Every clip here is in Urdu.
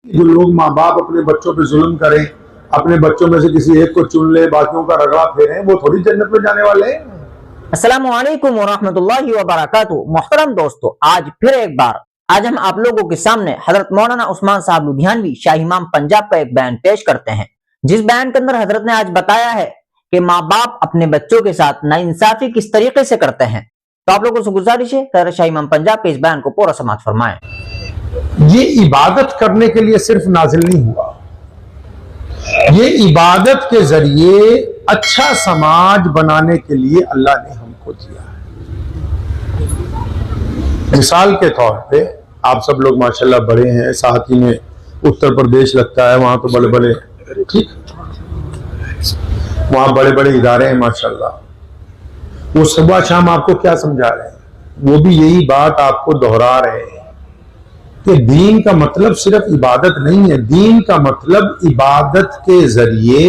جو لوگ ماں باپ اپنے بچوں پہ ظلم کریں، اپنے بچوں میں سے کسی ایک کو چن لے، باقیوں کا رگڑا پھیریں، وہ تھوڑی جنت میں جانے والے ہیں۔ السلام علیکم ورحمۃ اللہ وبرکاتہ۔ محترم دوستو، آج ہم آپ لوگوں کے سامنے حضرت مولانا عثمان صاحب لدھیانوی شاہ امام پنجاب کا ایک بیان پیش کرتے ہیں، جس بیان کے اندر حضرت نے آج بتایا ہے کہ ماں باپ اپنے بچوں کے ساتھ ناانصافی کس طریقے سے کرتے ہیں۔ تو آپ لوگوں سے گزارش ہے کہ حضرت شاہ امام پنجاب کے اس بیان کو پورا سماعت فرمائیں۔ یہ عبادت کرنے کے لیے صرف نازل نہیں ہوا، یہ عبادت کے ذریعے اچھا سماج بنانے کے لیے اللہ نے ہم کو دیا ہے۔ مثال کے طور پہ آپ سب لوگ ماشاءاللہ بڑے ہیں، ساتھ ہی میں اتر پردیش لگتا ہے، وہاں تو بڑے بڑے ٹھیک وہاں بڑے بڑے ادارے ہیں ماشاءاللہ۔ وہ صبح شام آپ کو کیا سمجھا رہے ہیں؟ وہ بھی یہی بات آپ کو دہرا رہے ہیں کہ دین کا مطلب صرف عبادت نہیں ہے، دین کا مطلب عبادت کے ذریعے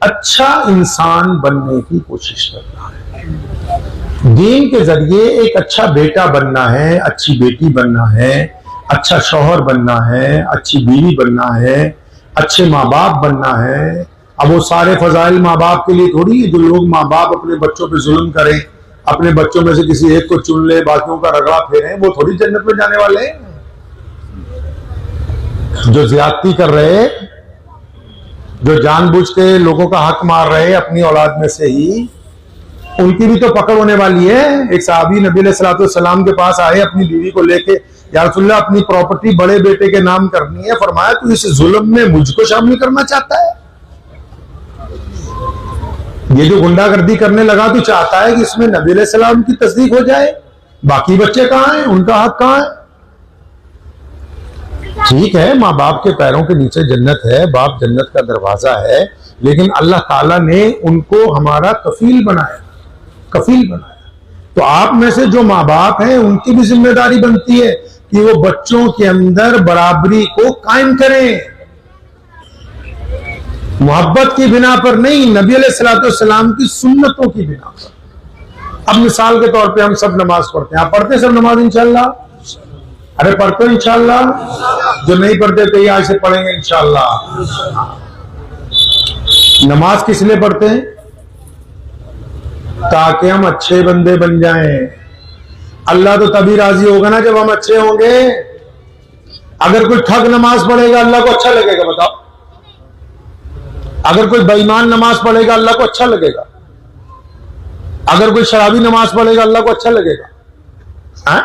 اچھا انسان بننے کی کوشش کرنا ہے۔ دین کے ذریعے ایک اچھا بیٹا بننا ہے، اچھی بیٹی بننا ہے، اچھا شوہر بننا ہے، اچھی بیوی بننا ہے، اچھے ماں باپ بننا ہے۔ اب وہ سارے فضائل ماں باپ کے لیے تھوڑی ہے۔ جو لوگ ماں باپ اپنے بچوں پہ ظلم کریں، اپنے بچوں میں سے کسی ایک کو چن لے، باقیوں کا رگڑا پھیریں، وہ تھوڑی جنت میں جانے والے ہیں۔ جو زیادتی کر رہے، جو جان بوجھ کے لوگوں کا حق مار رہے اپنی اولاد میں سے ہی، ان کی بھی تو پکڑ ہونے والی ہے۔ ایک صحابی نبی علیہ الصلوۃ والسلام کے پاس آئے اپنی بیوی کو لے کے، یا رسول اللہ اپنی پراپرٹی بڑے بیٹے کے نام کرنی ہے۔ فرمایا تو اس ظلم میں مجھ کو شامل کرنا چاہتا ہے؟ یہ جو گنڈا گردی کرنے لگا تو چاہتا ہے کہ اس میں نبی علیہ السلام کی تصدیق ہو جائے، باقی بچے کہاں ہیں، ان کا حق کہاں ہے؟ ٹھیک ہے، ماں باپ کے پیروں کے نیچے جنت ہے، باپ جنت کا دروازہ ہے، لیکن اللہ تعالیٰ نے ان کو ہمارا کفیل بنایا۔ تو آپ میں سے جو ماں باپ ہیں ان کی بھی ذمہ داری بنتی ہے کہ وہ بچوں کے اندر برابری کو قائم کریں، محبت کی بنا پر نہیں، نبی علیہ الصلوۃ والسلام کی سنتوں کی بنا پر۔ اب مثال کے طور پہ ہم سب نماز پڑھتے ہیں، آپ پڑھتے ہیں سب نماز انشاءاللہ؟ ارے پڑھتے ہیں انشاءاللہ؟ جو نہیں پڑھتے تو یہ آج سے پڑھیں گے انشاءاللہ۔ نماز کس لیے پڑھتے ہیں؟ تاکہ ہم اچھے بندے بن جائیں۔ اللہ تو تبھی راضی ہوگا نا جب ہم اچھے ہوں گے۔ اگر کوئی ٹھگ نماز پڑھے گا اللہ کو اچھا لگے گا؟ بتاؤ۔ اگر کوئی بے ایمان نماز پڑھے گا اللہ کو اچھا لگے گا؟ اگر کوئی شرابی نماز پڑھے گا اللہ کو اچھا لگے گا؟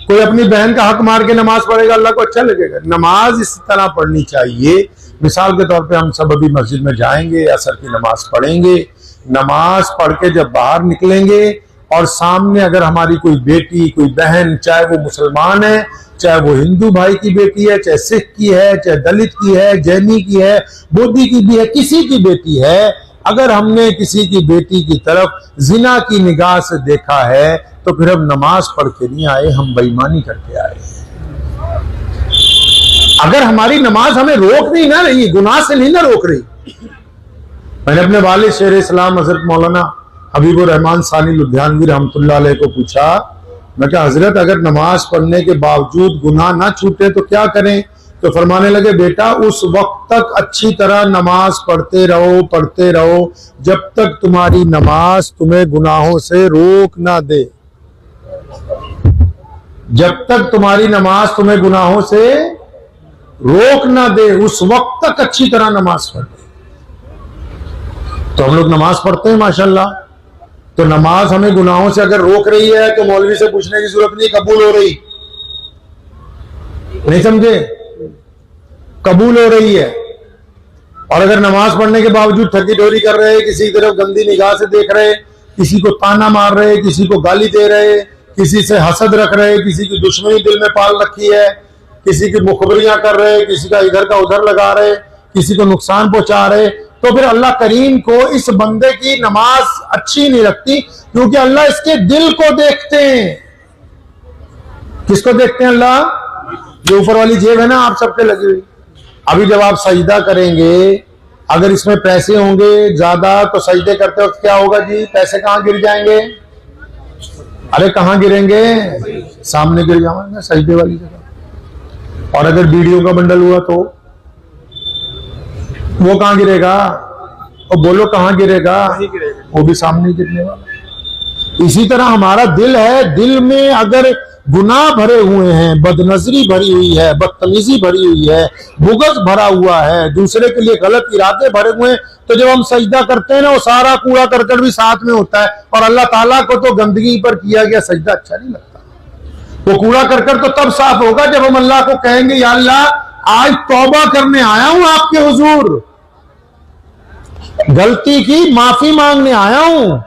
کوئی اپنی بہن کا حق مار کے نماز پڑھے گا اللہ کو اچھا لگے گا؟ نماز اس طرح پڑھنی چاہیے۔ مثال کے طور پہ ہم سب ابھی مسجد میں جائیں گے، عصر کی نماز پڑھیں گے، نماز پڑھ کے جب باہر نکلیں گے اور سامنے اگر ہماری کوئی بیٹی، کوئی بہن، چاہے وہ مسلمان ہے، چاہے وہ ہندو بھائی کی بیٹی ہے، چاہے سکھ کی ہے، چاہے دلت کی ہے، جینی کی ہے، بودھی کی بھی ہے، کسی کی بیٹی ہے، اگر ہم نے کسی کی بیٹی کی طرف زنا کی نگاہ سے دیکھا ہے تو پھر ہم نماز پڑھ کے نہیں آئے، ہم بے ایمانی کر کے آئے۔ اگر ہماری نماز ہمیں روک نہیں نہ رہی، گناہ سے نہیں نہ روک رہی۔ میں نے اپنے والد شیخ اسلام حضرت مولانا حبیب الرحمان ثانی لدھیانوی رحمۃ اللہ علیہ کو پوچھا، میں کہا حضرت اگر نماز پڑھنے کے باوجود گناہ نہ چھوٹے تو کیا کریں؟ تو فرمانے لگے بیٹا اس وقت تک اچھی طرح نماز پڑھتے رہو جب تک تمہاری نماز تمہیں گناہوں سے روک نہ دے۔ جب تک تمہاری نماز تمہیں گناہوں سے روک نہ دے اس وقت تک اچھی طرح نماز پڑھتے۔ تو ہم لوگ نماز پڑھتے ہیں ماشاءاللہ، تو نماز ہمیں گناہوں سے اگر روک رہی ہے تو مولوی سے پوچھنے کی ضرورت نہیں، قبول ہو رہی، نہیں سمجھے؟ قبول ہو رہی ہے۔ اور اگر نماز پڑھنے کے باوجود ٹھگی ٹوری کر رہے، کسی کی طرف گندی نگاہ سے دیکھ رہے، کسی کو تانا مار رہے، کسی کو گالی دے رہے، کسی سے حسد رکھ رہے، کسی کی دشمنی دل میں پال رکھی ہے، کسی کی مخبریاں کر رہے، کسی کا ادھر کا ادھر لگا رہے، کسی کو نقصان پہنچا رہے، تو پھر اللہ کریم کو اس بندے کی نماز اچھی نہیں لگتی، کیونکہ اللہ اس کے دل کو دیکھتے ہیں۔ کس کو دیکھتے ہیں اللہ؟ جو اوپر والی جیب ہے نا آپ سب کے لگی ہوئی، ابھی جب آپ سجدہ کریں گے اگر اس میں پیسے ہوں گے زیادہ تو سجدے کرتے وقت کیا ہوگا جی؟ پیسے کہاں گر جائیں گے؟ ارے کہاں گریں گے؟ سامنے گر جائیں گے، سجدے والی جگہ۔ اور اگر بیڑیوں کا بنڈل ہوا تو وہ کہاں گرے گا؟ اور بولو کہاں گرے گا؟ وہ بھی سامنے گرنے والا۔ اسی طرح ہمارا دل ہے، دل میں اگر گناہ بھرے ہوئے ہیں، بد نظری بھری ہوئی ہے، بدتمیزی بھری ہوئی ہے، بغض بھرا ہوا ہے، دوسرے کے لیے غلط ارادے بھرے ہوئے ہیں، تو جب ہم سجدہ کرتے ہیں نا، وہ سارا کوڑا کرکٹ بھی ساتھ میں ہوتا ہے، اور اللہ تعالیٰ کو تو گندگی پر کیا گیا سجدہ اچھا نہیں لگتا۔ وہ کوڑا کرکٹ تو تب صاف ہوگا جب ہم اللہ کو کہیں گے یا اللہ آج توبہ کرنے آیا ہوں آپ کے حضور، غلطی کی معافی مانگنے آیا ہوں،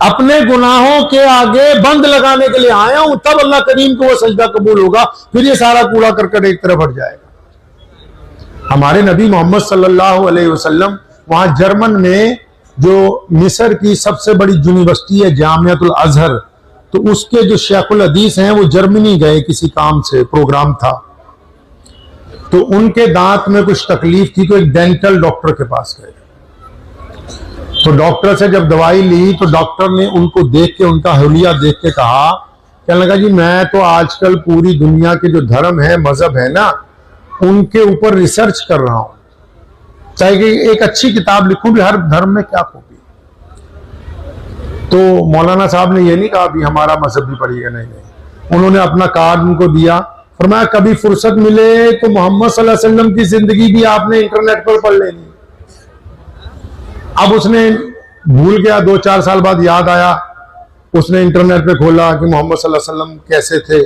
اپنے گناہوں کے آگے بند لگانے کے لیے آیا ہوں، تب اللہ کریم کو وہ سجدہ قبول ہوگا، پھر یہ سارا کوڑا کرکٹ ایک طرف ہٹ جائے گا۔ ہمارے نبی محمد صلی اللہ علیہ وسلم وہاں جرمن میں جو مصر کی سب سے بڑی یونیورسٹی ہے جامعۃ الازہر، تو اس کے جو شیخ الحدیث ہیں وہ جرمنی گئے، کسی کام سے پروگرام تھا، تو ان کے دانت میں کچھ تکلیف تھی تو ایک ڈینٹل ڈاکٹر کے پاس گئے، تو ڈاکٹر سے جب دوائی لی تو ڈاکٹر نے ان کو دیکھ کے، ان کا حلیہ دیکھ کے کہا، کہنے لگا جی میں تو آج کل پوری دنیا کے جو دھرم ہے، مذہب ہے نا، ان کے اوپر ریسرچ کر رہا ہوں، چاہے کہ ایک اچھی کتاب لکھوں بھی، ہر دھرم میں کیا خوبی۔ تو مولانا صاحب نے یہ نہیں کہا بھی ہمارا مذہب بھی پڑھیے گا، نہیں، انہوں نے اپنا کارڈ ان کو دیا، فرمایا کبھی فرصت ملے تو محمد صلی اللہ علیہ وسلم کی زندگی بھی آپ نے انٹرنیٹ پر پڑھ لینی۔ اب اس نے بھول گیا، 2-4 سال بعد یاد آیا، اس نے انٹرنیٹ پہ کھولا کہ محمد صلی اللہ علیہ وسلم کیسے تھے،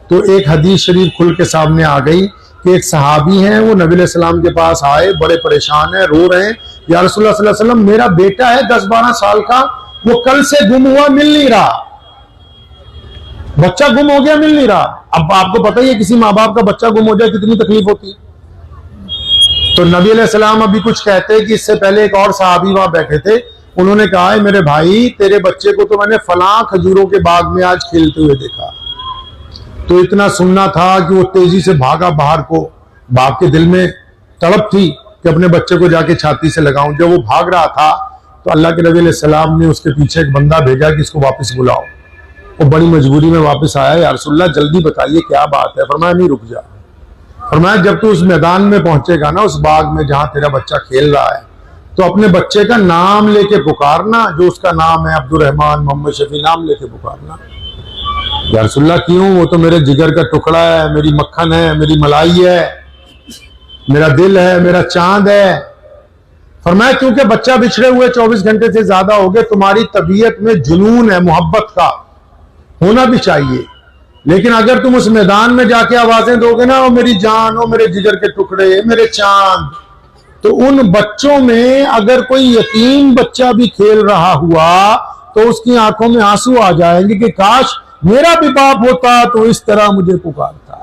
تو ایک حدیث شریف کھل کے سامنے آ گئی کہ ایک صحابی ہیں، وہ نبی علیہ السلام کے پاس آئے، بڑے پریشان ہیں، رو رہے ہیں، یا رسول اللہ صلی اللہ علیہ وسلم میرا بیٹا ہے 10-12 سال کا، وہ کل سے گم ہوا، مل نہیں رہا، بچہ گم ہو گیا، مل نہیں رہا۔ اب آپ کو پتہ ہی ہے کسی ماں باپ کا بچہ گم ہو جائے کتنی تکلیف ہوتی ہے۔ تو نبی علیہ السلام ابھی کچھ کہتے کہ اس سے پہلے ایک اور صحابی وہاں بیٹھے تھے، انہوں نے کہا ہے میرے بھائی تیرے بچے کو تو میں نے فلاں کھجوروں کے باغ میں آج کھیلتے ہوئے دیکھا، تو اتنا سننا تھا کہ وہ تیزی سے بھاگا باہر کو، باپ کے دل میں تڑپ تھی کہ اپنے بچے کو جا کے چھاتی سے لگاؤں۔ جب وہ بھاگ رہا تھا تو اللہ کے نبی علیہ السلام نے اس کے پیچھے ایک بندہ بھیجا کہ اس کو واپس بلاؤ، وہ بڑی مجبوری میں واپس آیا، یا رسول اللہ جلدی بتائیے کیا بات ہے؟ فرمایا نہیں رک جا، فرمایا جب تو اس میدان میں پہنچے گا نا، اس باغ میں جہاں تیرا بچہ کھیل رہا ہے، تو اپنے بچے کا نام لے کے پکارنا، جو اس کا نام ہے عبد الرحمن، محمد شفیع، نام لے کے پکارنا۔ یا رسول اللہ کیوں؟ وہ تو میرے جگر کا ٹکڑا ہے، میری مکھن ہے، میری ملائی ہے، میرا دل ہے، میرا چاند ہے۔ فرمایا کیونکہ بچہ بچھڑے ہوئے 24 گھنٹے سے زیادہ ہو گئے، تمہاری طبیعت میں جنون ہے محبت کا، ہونا بھی چاہیے، لیکن اگر تم اس میدان میں جا کے آوازیں دو گے نا، او میری جان، او میرے جگر کے ٹکڑے، میرے چاند، تو ان بچوں میں اگر کوئی یتیم بچہ بھی کھیل رہا ہوا تو اس کی آنکھوں میں آنسو آ جائیں گے کہ کاش میرا بھی باپ ہوتا تو اس طرح مجھے پکارتا۔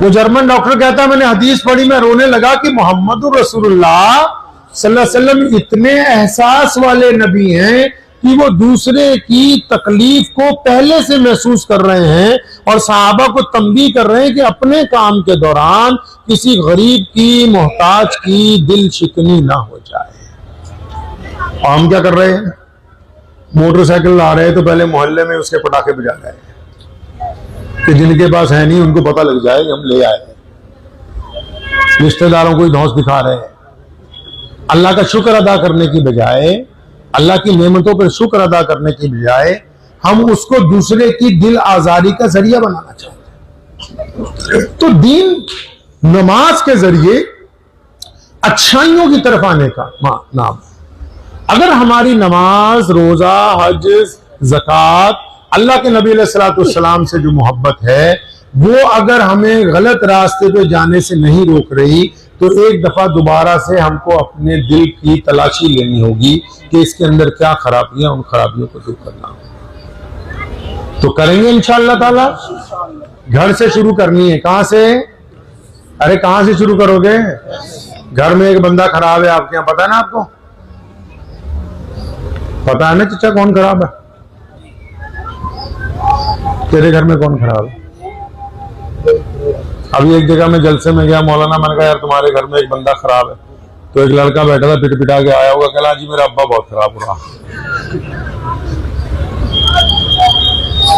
وہ جرمن ڈاکٹر کہتا ہے میں نے حدیث پڑھی، میں رونے لگا کہ محمد رسول اللہ صلی اللہ علیہ وسلم اتنے احساس والے نبی ہیں کہ وہ دوسرے کی تکلیف کو پہلے سے محسوس کر رہے ہیں، اور صحابہ کو تنبیہ کر رہے ہیں کہ اپنے کام کے دوران کسی غریب کی، محتاج کی دل شکنی نہ ہو جائے۔ اور ہم کیا کر رہے ہیں؟ موٹر سائیکل لا رہے تو پہلے محلے میں اس کے پٹاخے بجا رہے ہیں کہ جن کے پاس ہے نہیں ان کو پتہ لگ جائے کہ ہم لے آئے ہیں، رشتہ داروں کو دھوس دکھا رہے ہیں۔ اللہ کا شکر ادا کرنے کی بجائے، اللہ کی نعمتوں پر شکر ادا کرنے کی بجائے ہم اس کو دوسرے کی دل آزاری کا ذریعہ بنانا چاہتے ہیں۔ تو دین نماز کے ذریعے اچھائیوں کی طرف آنے کا نام۔ اگر ہماری نماز، روزہ، حج، زکوٰۃ، اللہ کے نبی علیہ السلام سے جو محبت ہے، وہ اگر ہمیں غلط راستے پہ جانے سے نہیں روک رہی، تو ایک دفعہ دوبارہ سے ہم کو اپنے دل کی تلاشی لینی ہوگی کہ اس کے اندر کیا خرابیاں، ان خرابیوں کو دور کرنا ہوگا۔ تو کریں گے انشاءاللہ تعالی۔ گھر سے شروع کرنی ہے۔ کہاں سے؟ ارے کہاں سے شروع کرو گے؟ گھر میں ایک بندہ خراب ہے آپ کے یہاں، پتا ہے نا آپ کو؟ پتا ہے نا چچا کون خراب ہے؟ تیرے گھر میں کون خراب ہے؟ ابھی ایک جگہ میں جلسے میں گیا، مولانا میں نے کہا یار تمہارے گھر میں ایک بندہ خراب ہے، تو ایک لڑکا بیٹھا تھا، پٹ پٹا کے آیا ہوگا، کہا جی میرا ابا بہت خراب ہو رہا۔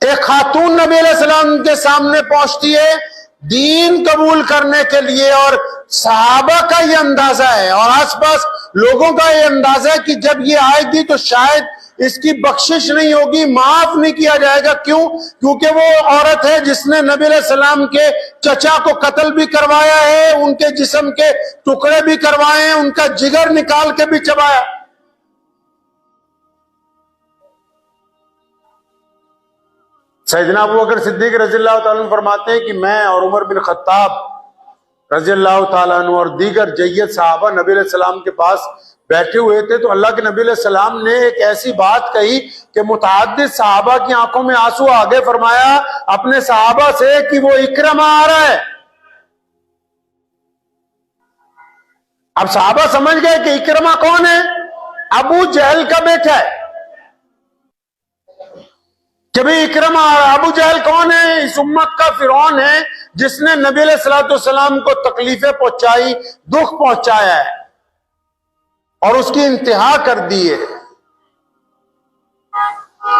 ایک خاتون نبی علیہ السلام کے سامنے پہنچتی ہے دین قبول کرنے کے لیے، اور صحابہ کا یہ اندازہ ہے اور آس پاس لوگوں کا یہ اندازہ ہے کہ جب یہ آئے گی تو شاید اس کی بخشش نہیں ہوگی، معاف نہیں کیا جائے گا۔ کیوں؟ کیونکہ وہ عورت ہے جس نے نبی علیہ السلام کے چچا کو قتل بھی کروایا ہے، ان کے جسم کے ٹکڑے بھی کروائے ہیں، ان کا جگر نکال کے بھی چبایا۔ سیدنا ابو بکر صدیق رضی اللہ تعالیٰ عنہ فرماتے ہیں کہ میں اور عمر بن خطاب رضی اللہ تعالیٰ عنہ اور دیگر جید صحابہ نبی علیہ السلام کے پاس بیٹھے ہوئے تھے، تو اللہ کے نبی علیہ السلام نے ایک ایسی بات کہی کہ متعدد صحابہ کی آنکھوں میں آنسو آگے، فرمایا اپنے صحابہ سے کہ وہ اکرمہ آ رہا ہے۔ اب صحابہ سمجھ گئے کہ اکرمہ کون ہے؟ ابو جہل کا بیٹا ہے کہ بھئی اکرمہ آ رہا ہے۔ ابو جہل کون ہے؟ اس امت کا فرعون ہے جس نے نبی علیہ السلام کو تکلیفیں پہنچائی، دکھ پہنچایا ہے اور اس کی انتہا کر دی ہے۔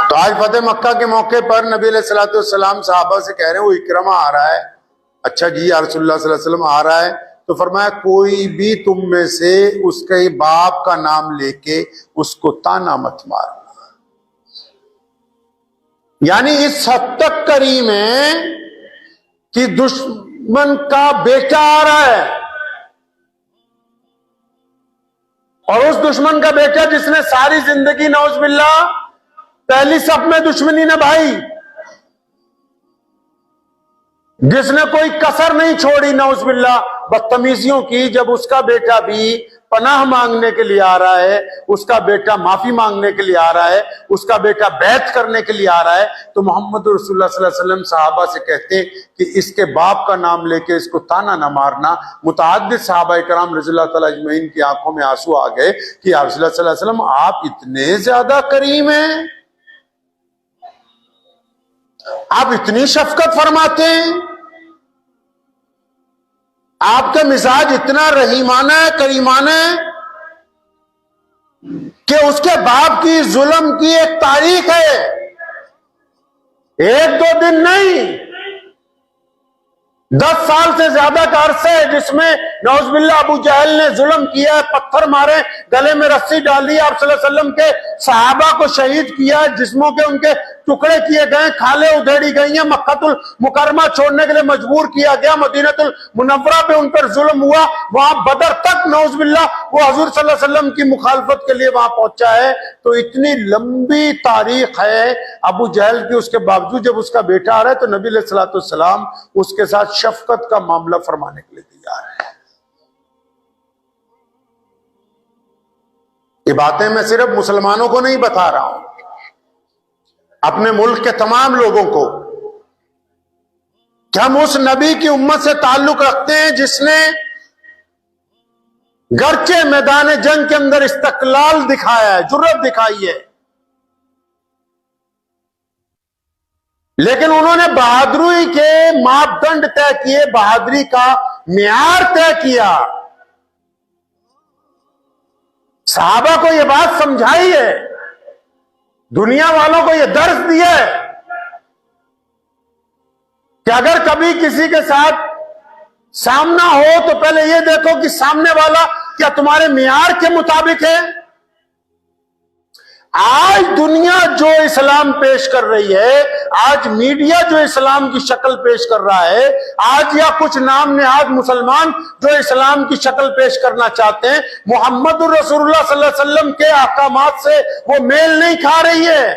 تو آج فتح مکہ کے موقع پر نبی علیہ السلام صحابہ سے کہہ رہے ہیں وہ اکرمہ آ رہا ہے۔ اچھا جی یا رسول اللہ صلی اللہ علیہ وسلم آ رہا ہے، تو فرمایا کوئی بھی تم میں سے اس کے باپ کا نام لے کے اس کو تانا مت مارنا۔ یعنی اس حد تک کریم ہے کہ دشمن کا بیٹا آ رہا ہے، اور اس دشمن کا بیٹا جس نے ساری زندگی نعوذ باللہ پہلی صف میں دشمنی نبھائی، جس نے کوئی کسر نہیں چھوڑی نعوذ باللہ بدتمیزیوں کی، جب اس کا بیٹا بھی پناہ مانگنے کے لیے آ رہا ہے، اس کا بیٹا معافی مانگنے کے لیے آ رہا ہے، اس کا بیٹا بیعت کرنے کے لیے آ رہا ہے، تو محمد رسول اللہ صلی اللہ علیہ وسلم صحابہ سے کہتے کہ اس کے باپ کا نام لے کے اس کو تانا نہ مارنا۔ متعدد صحابہ کرام رضی اللہ تعالیٰ اجمعین کی آنکھوں میں آنسو آ گئے کہ یا رسول اللہ صلی اللہ علیہ وسلم آپ اتنے زیادہ کریم ہیں، آپ اتنی شفقت فرماتے ہیں، آپ کا مزاج اتنا رحیمانہ ہے، کریمانہ ہے کہ اس کے باپ کی ظلم کی ایک تاریخ ہے، ایک دو دن نہیں، 10 سال سے زیادہ کا عرصہ ہے جس میں نعوذ باللہ ابو جہل نے ظلم کیا ہے، پتھر مارے، گلے میں رسی ڈالی، آپ صلی اللہ علیہ وسلم کے صحابہ کو شہید کیا، جسموں کے ان کے ٹکڑے کیے گئے، کھالیں ادھیڑی گئی ہیں، مکہ المکرمہ چھوڑنے کے لیے مجبور کیا گیا، مدینہ المنورہ پہ ان پر ظلم ہوا، وہاں بدر تک نعوذ باللہ وہ حضور صلی اللہ علیہ وسلم کی مخالفت کے لیے وہاں پہنچا ہے۔ تو اتنی لمبی تاریخ ہے ابو جہل کی، اس کے باوجود جب اس کا بیٹا آ رہا ہے تو نبی علیہ السلام اس کے ساتھ شفقت کا معاملہ فرمانے کے لیے تیار ہے۔ یہ باتیں میں صرف مسلمانوں کو نہیں بتا رہا ہوں، اپنے ملک کے تمام لوگوں کو، کہ ہم اس نبی کی امت سے تعلق رکھتے ہیں جس نے گرچہ میدان جنگ کے اندر استقلال دکھایا ہے، جرأت دکھائی ہے، لیکن انہوں نے بہادری کے ماپدنڈ طے کیے، بہادری کا معیار طے کیا، صحابہ کو یہ بات سمجھائی ہے، دنیا والوں کو یہ درس دیا ہے کہ اگر کبھی کسی کے ساتھ سامنا ہو تو پہلے یہ دیکھو کہ سامنے والا کیا تمہارے معیار کے مطابق ہے۔ آج دنیا جو اسلام پیش کر رہی ہے، آج میڈیا جو اسلام کی شکل پیش کر رہا ہے، آج یا کچھ نام نہاد مسلمان جو اسلام کی شکل پیش کرنا چاہتے ہیں، محمد الرسول اللہ صلی اللہ علیہ وسلم کے احکامات سے وہ میل نہیں کھا رہی ہے۔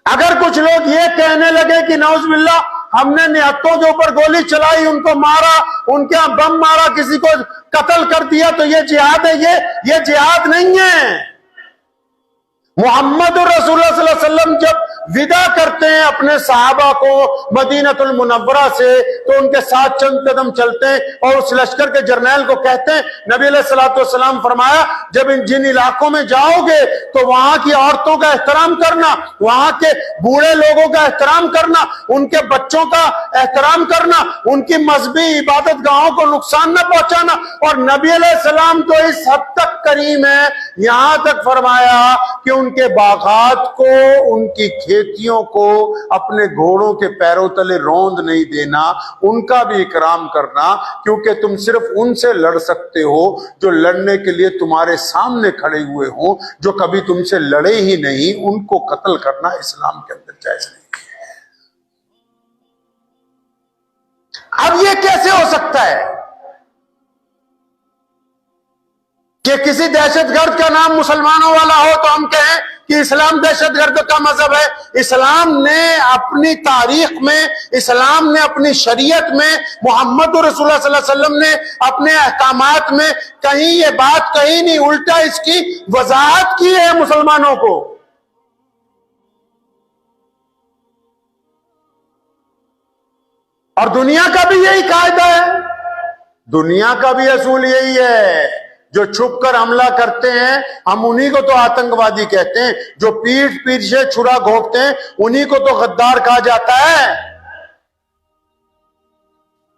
اگر کچھ لوگ یہ کہنے لگے کہ نعوذ باللہ ہم نے نہتوں کے اوپر گولی چلائی، ان کو مارا، ان کے یہاں بم مارا، کسی کو قتل کر دیا، تو یہ جہاد ہے، یہ جہاد نہیں ہے۔ محمد رسول اللہ صلی اللہ علیہ وسلم جب ودا کرتے ہیں اپنے صحابہ کو مدینہ المنورہ سے، تو ان کے ساتھ چند قدم چلتے ہیں اور اس لشکر کے جرنیل کو کہتے ہیں نبی علیہ الصلوۃ والسلام فرمایا جب جن علاقوں میں جاؤ گے تو وہاں کی عورتوں کا احترام کرنا, وہاں کے بوڑھے لوگوں کا احترام کرنا, ان کے بچوں کا احترام کرنا, ان کی مذہبی عبادت گاہوں کو نقصان نہ پہنچانا. اور نبی علیہ السلام تو اس حد تک کریم ہے, یہاں تک فرمایا کہ ان کے باغات کو, ان کی کھیتیوں کو اپنے گھوڑوں کے پیروں تلے روند نہیں دینا, ان کا بھی اکرام کرنا, کیونکہ تم صرف ان سے لڑ سکتے ہو جو لڑنے کے لیے تمہارے سامنے کھڑے ہوئے ہوں, جو کبھی تم سے لڑے ہی نہیں ان کو قتل کرنا اسلام کے اندر جائز نہیں. اب یہ کیسے ہو سکتا ہے کہ کسی دہشت گرد کا نام مسلمانوں والا ہو تو ہم کہیں کہ اسلام دہشت گرد کا مذہب ہے؟ اسلام نے اپنی تاریخ میں, اسلام نے اپنی شریعت میں, محمد رسول اللہ صلی اللہ علیہ وسلم نے اپنے احکامات میں کہیں یہ بات کہیں نہیں, الٹا اس کی وضاحت کی ہے مسلمانوں کو. اور دنیا کا بھی یہی قاعدہ ہے, دنیا کا بھی اصول یہی ہے. جو چھپ کر حملہ کرتے ہیں ہم انہی کو تو آتنکوادی کہتے ہیں, جو پیٹھ سے چھرا گھونپتے ہیں انہی کو تو غدار کہا جاتا ہے,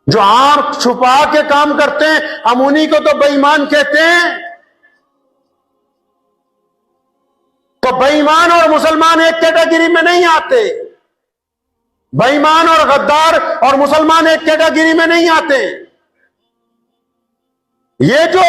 جو آنکھ چھپا کے کام کرتے ہیں ہم انہی کو تو بے ایمان کہتے ہیں. تو بے ایمان اور مسلمان ایک کیٹیگری میں نہیں آتے, بے ایمان اور غدار اور مسلمان ایک کیٹیگری میں نہیں آتے. یہ جو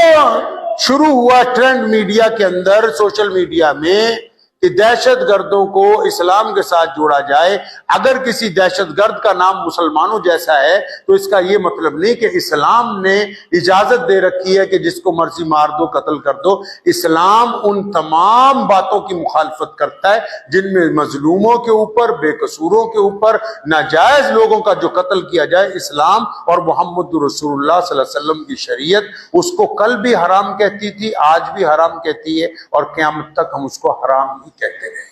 شروع ہوا ٹرینڈ میڈیا کے اندر, سوشل میڈیا میں, کہ دہشت گردوں کو اسلام کے ساتھ جوڑا جائے, اگر کسی دہشت گرد کا نام مسلمانوں جیسا ہے تو اس کا یہ مطلب نہیں کہ اسلام نے اجازت دے رکھی ہے کہ جس کو مرضی مار دو, قتل کر دو. اسلام ان تمام باتوں کی مخالفت کرتا ہے جن میں مظلوموں کے اوپر, بے قصوروں کے اوپر, ناجائز لوگوں کا جو قتل کیا جائے. اسلام اور محمد رسول اللہ صلی اللہ علیہ وسلم کی شریعت اس کو کل بھی حرام کہتی تھی, آج بھی حرام کہتی ہے, اور قیامت تک ہم اس کو حرام کہتے رہے.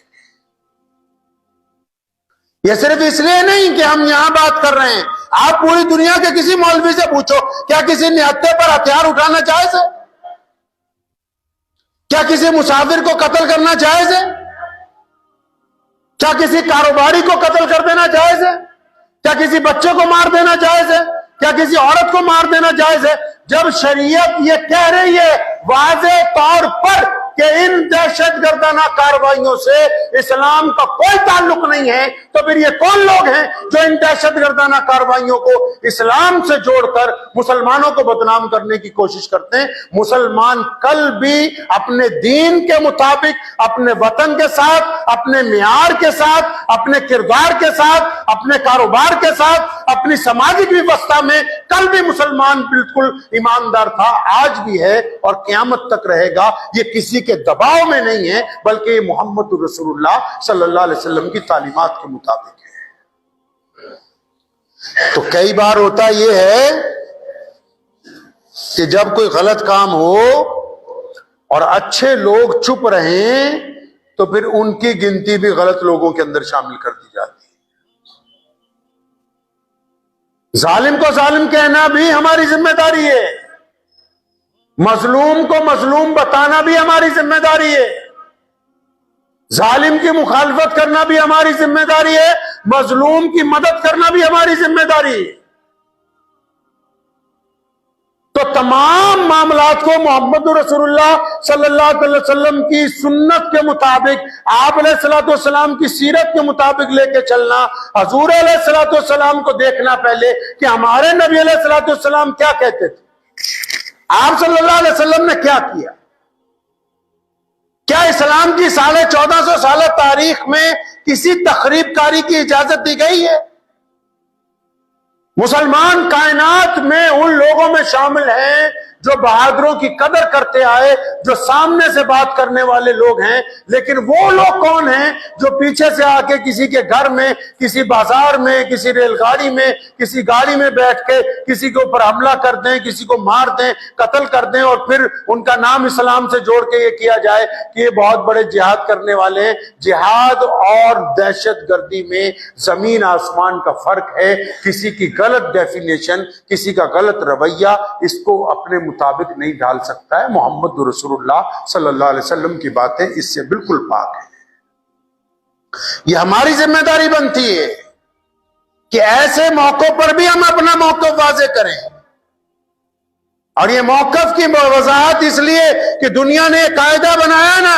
یہ صرف اس لیے نہیں کہ ہم یہاں بات کر رہے ہیں, آپ پوری دنیا کے کسی مولوی سے پوچھو کیا کسی نہتے پر ہتھیار اٹھانا جائز ہے؟ کیا کسی مسافر کو قتل کرنا جائز ہے؟ کیا کسی کاروباری کو قتل کر دینا جائز ہے؟ کیا کسی بچے کو مار دینا جائز ہے؟ کیا کسی عورت کو مار دینا جائز ہے؟ جب شریعت یہ کہہ رہی ہے واضح طور پر کہ ان دہشت گردانہ کارروائیوں سے اسلام کا کوئی تعلق نہیں ہے, تو پھر یہ کون لوگ ہیں جو ان دہشت گردانہ کارروائیوں کو اسلام سے جوڑ کر مسلمانوں کو بدنام کرنے کی کوشش کرتے ہیں؟ مسلمان کل بھی اپنے دین کے مطابق, اپنے وطن کے ساتھ, اپنے معیار کے ساتھ, اپنے کردار کے ساتھ, اپنے کاروبار کے ساتھ, اپنی سماجی ویوستھا میں کل بھی مسلمان بالکل ایماندار تھا, آج بھی ہے اور قیامت تک رہے گا. یہ کسی کے دباؤ میں نہیں ہے بلکہ یہ محمد رسول اللہ صلی اللہ علیہ وسلم کی تعلیمات کے مطابق ہے. تو کئی بار ہوتا یہ ہے کہ جب کوئی غلط کام ہو اور اچھے لوگ چپ رہیں تو پھر ان کی گنتی بھی غلط لوگوں کے اندر شامل کر دی جاتی ہے. ظالم کو ظالم کہنا بھی ہماری ذمہ داری ہے, مظلوم کو مظلوم بتانا بھی ہماری ذمہ داری ہے, ظالم کی مخالفت کرنا بھی ہماری ذمہ داری ہے, مظلوم کی مدد کرنا بھی ہماری ذمہ داری ہے. تو تمام معاملات کو محمد رسول اللہ صلی اللہ علیہ وسلم کی سنت کے مطابق, آپ علیہ الصلوۃ والسلام کی سیرت کے مطابق لے کے چلنا. حضور علیہ الصلوۃ والسلام کو دیکھنا پہلے کہ ہمارے نبی علیہ الصلوۃ والسلام کیا کہتے تھے, آپ صلی اللہ علیہ وسلم نے کیا کیا. کیا اسلام کی 1450 سال تاریخ میں کسی تخریب کاری کی اجازت دی گئی ہے؟ مسلمان کائنات میں ان لوگوں میں شامل ہیں جو بہادروں کی قدر کرتے آئے, جو سامنے سے بات کرنے والے لوگ ہیں. لیکن وہ لوگ کون ہیں جو پیچھے سے آ کے کسی کے گھر میں, کسی بازار میں, کسی ریل گاڑی میں, کسی گاڑی میں بیٹھ کے کسی کے اوپر حملہ کر دیں, کسی کو مار دیں, قتل کر دیں, اور پھر ان کا نام اسلام سے جوڑ کے یہ کیا جائے کہ یہ بہت بڑے جہاد کرنے والے ہیں. جہاد اور دہشت گردی میں زمین آسمان کا فرق ہے. کسی کی غلط ڈیفینیشن, کسی کا غلط رویہ اس کو اپنے مطابق نہیں ڈال سکتا ہے. محمد رسول اللہ صلی اللہ علیہ وسلم کی باتیں اس سے بالکل پاک ہیں. یہ ہماری ذمہ داری بنتی ہے کہ ایسے موقعوں پر بھی ہم اپنا موقف واضح کریں. اور یہ موقف کی وضاحت اس لیے کہ دنیا نے ایک قاعدہ بنایا نا,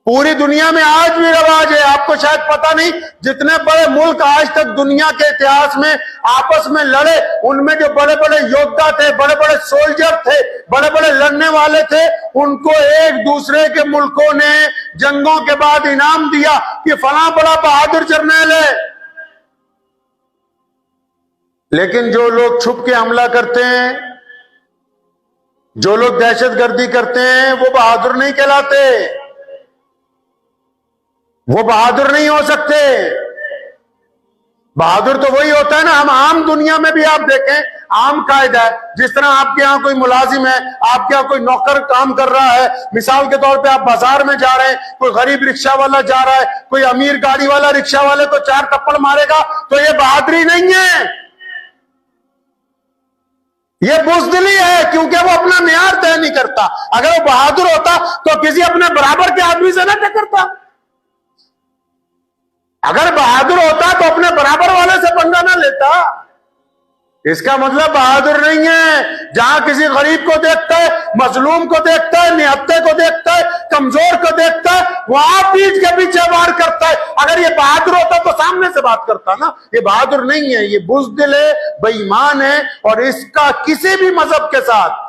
پوری دنیا میں آج بھی رواج ہے. آپ کو شاید پتہ نہیں, جتنے بڑے ملک آج تک دنیا کے اتہاس میں آپس میں لڑے, ان میں جو بڑے بڑے یودھا تھے, بڑے بڑے سولجر تھے, بڑے بڑے لڑنے والے تھے, ان کو ایک دوسرے کے ملکوں نے جنگوں کے بعد انعام دیا کہ فلاں بڑا بہادر جرنیل ہے. لیکن جو لوگ چھپ کے حملہ کرتے ہیں, جو لوگ دہشت گردی کرتے ہیں, وہ بہادر نہیں کہلاتے, وہ بہادر نہیں ہو سکتے. بہادر تو وہی ہوتا ہے نا, ہم عام دنیا میں بھی آپ دیکھیں عام قاعدہ ہے. جس طرح آپ کے ہاں کوئی ملازم ہے, آپ کے ہاں کوئی نوکر کام کر رہا ہے, مثال کے طور پہ آپ بازار میں جا رہے ہیں, کوئی غریب رکشہ والا جا رہا ہے, کوئی امیر گاڑی والا رکشہ والے کو 4 تھپڑ مارے گا تو یہ بہادری نہیں ہے, یہ بزدلی ہے, کیونکہ وہ اپنا معیار طے نہیں کرتا. اگر وہ بہادر ہوتا تو کسی اپنے برابر کے آدمی سے نہ ٹکرتا. اگر بہادر ہوتا تو اپنے برابر والے سے پنگا نہ لیتا. اس کا مطلب بہادر نہیں ہے. جہاں کسی غریب کو دیکھتا ہے, مظلوم کو دیکھتا ہے, نہتے کو دیکھتا ہے, کمزور کو دیکھتا ہے, وہاں پیٹھ کے پیچھے وار کرتا ہے. اگر یہ بہادر ہوتا تو سامنے سے بات کرتا نا. یہ بہادر نہیں ہے, یہ بزدل ہے, بے ایمان ہے, اور اس کا کسی بھی مذہب کے ساتھ.